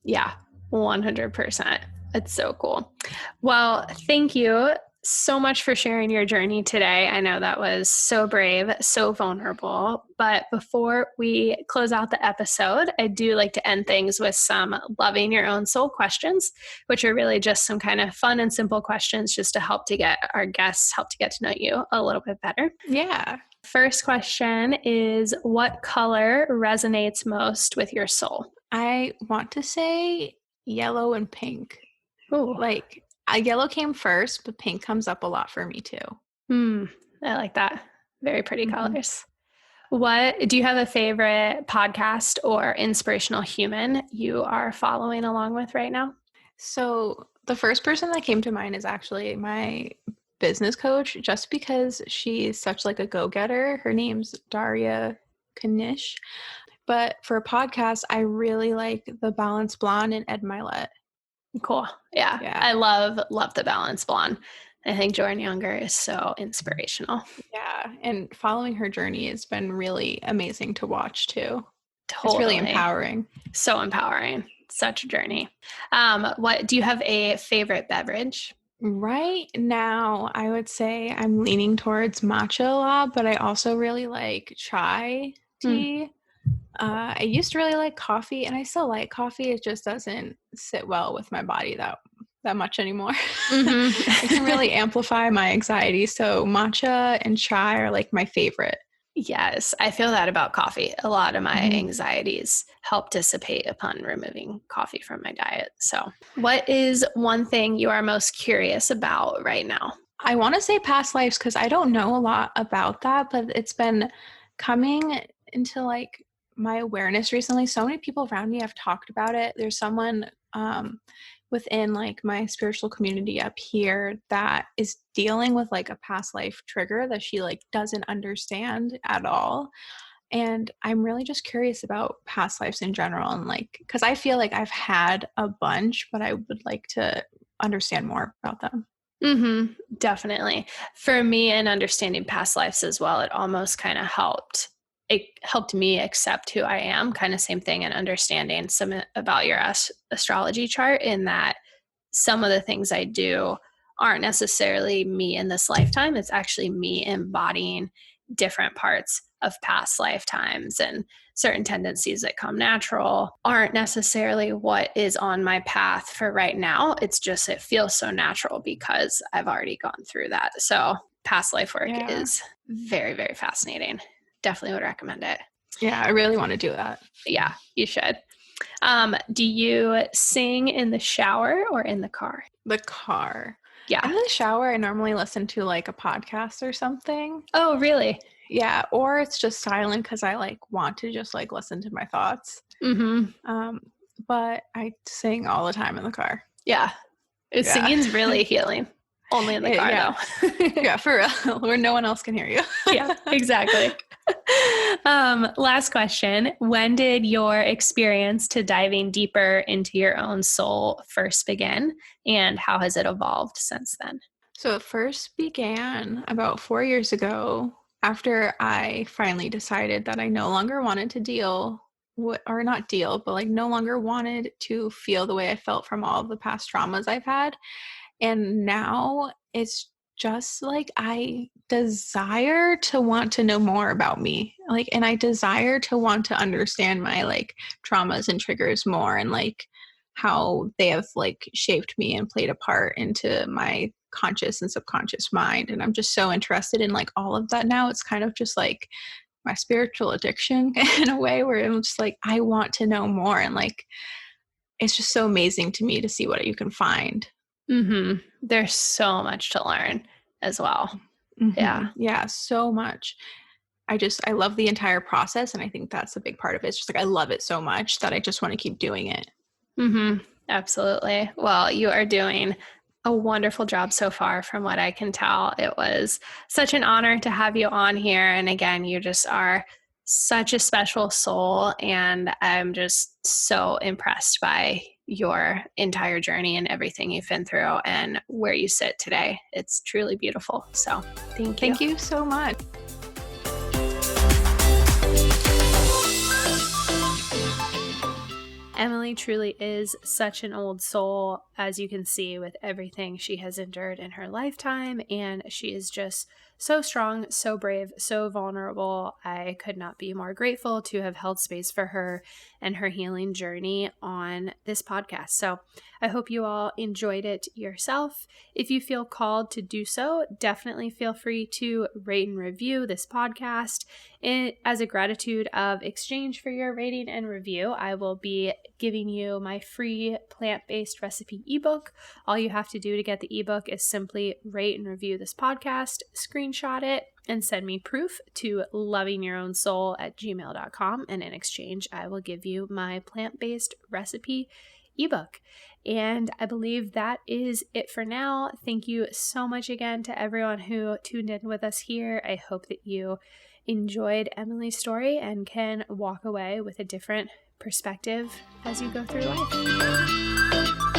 Yeah, 100%. It's so cool. Well, thank you so much for sharing your journey today. I know that was so brave, so vulnerable. But before we close out the episode, I do like to end things with some loving your own soul questions, which are really just some kind of fun and simple questions just to help to get our guests, help to get to know you a little bit better. Yeah. First question is, what color resonates most with your soul? I want to say yellow and pink. Ooh. Like yellow came first, but pink comes up a lot for me too. I like that. Very pretty colors. What do you have a favorite podcast or inspirational human you are following along with right now? So the first person that came to mind is actually my business coach, just because she's such like a go-getter. Her name's Daria Kanish. But for a podcast, I really like The Balanced Blonde and Ed Milet. Cool. Yeah. I love The Balanced Blonde. I think Jordan Younger is so inspirational. Yeah. And following her journey has been really amazing to watch too. Totally. It's really empowering. So empowering. Such a journey. What do you have a favorite beverage? Right now, I would say I'm leaning towards matcha a lot, but I also really like chai tea. I used to really like coffee, and I still like coffee. It just doesn't sit well with my body that much anymore. It can really amplify my anxiety. So matcha and chai are like my favorite. Yes, I feel that about coffee. A lot of my anxieties help dissipate upon removing coffee from my diet. So, what is one thing you are most curious about right now? I want to say past lives because I don't know a lot about that, but it's been coming into like my awareness recently. So many people around me have talked about it. There's someone within like my spiritual community up here that is dealing with like a past life trigger that she like doesn't understand at all. And I'm really just curious about past lives in general, and like because I feel like I've had a bunch, but I would like to understand more about them. Definitely. For me, in understanding past lives as well, it almost kind of helped. It helped me accept who I am, kind of same thing, and understanding some about your astrology chart, in that some of the things I do aren't necessarily me in this lifetime. It's actually me embodying different parts of past lifetimes, and certain tendencies that come natural aren't necessarily what is on my path for right now. It's just, it feels so natural because I've already gone through that. So past life work is very, very fascinating. Definitely would recommend it. Yeah, I really want to do that. Yeah, you should. Do you sing in the shower or in the car? The car. Yeah. In the shower, I normally listen to like a podcast or something. Oh, really? Yeah, or it's just silent because I like want to just like listen to my thoughts. But I sing all the time in the car. Yeah. Singing's really healing. Only in the car, yeah. though. Yeah, for real, where no one else can hear you. Yeah, exactly. Last question. When did your experience to diving deeper into your own soul first begin, and how has it evolved since then? So it first began about 4 years ago after I finally decided that I no longer wanted to deal or not deal, but like no longer wanted to feel the way I felt from all of the past traumas I've had. And now it's just like I desire to want to know more about me. Like, and I desire to want to understand my like traumas and triggers more and like how they have like shaped me and played a part into my conscious and subconscious mind. And I'm just so interested in like all of that now. It's kind of just like my spiritual addiction in a way where I'm just like, I want to know more. And like, it's just so amazing to me to see what you can find. Mm-hmm. There's so much to learn as well. Mm-hmm. Yeah. Yeah, so much. I love the entire process. And I think that's a big part of it. It's just like, I love it so much that I just want to keep doing it. Mm-hmm. Absolutely. Well, you are doing a wonderful job so far from what I can tell. It was such an honor to have you on here. And again, you just are such a special soul. And I'm just so impressed by your entire journey and everything you've been through and where you sit today. It's truly beautiful. So thank you. Thank you so much. Emily truly is such an old soul, as you can see with everything she has endured in her lifetime, and she is just so strong, so brave, so vulnerable. I could not be more grateful to have held space for her and her healing journey on this podcast. So I hope you all enjoyed it yourself. If you feel called to do so, definitely feel free to rate and review this podcast. As a gratitude of exchange for your rating and review, I will be giving you my free plant-based recipe ebook. All you have to do to get the ebook is simply rate and review this podcast, screenshot it, and send me proof to lovingyourownsoul@gmail.com. And in exchange, I will give you my plant-based recipe ebook. And I believe that is it for now. Thank you so much again to everyone who tuned in with us here. I hope that you enjoyed Emily's story and can walk away with a different perspective as you go through life.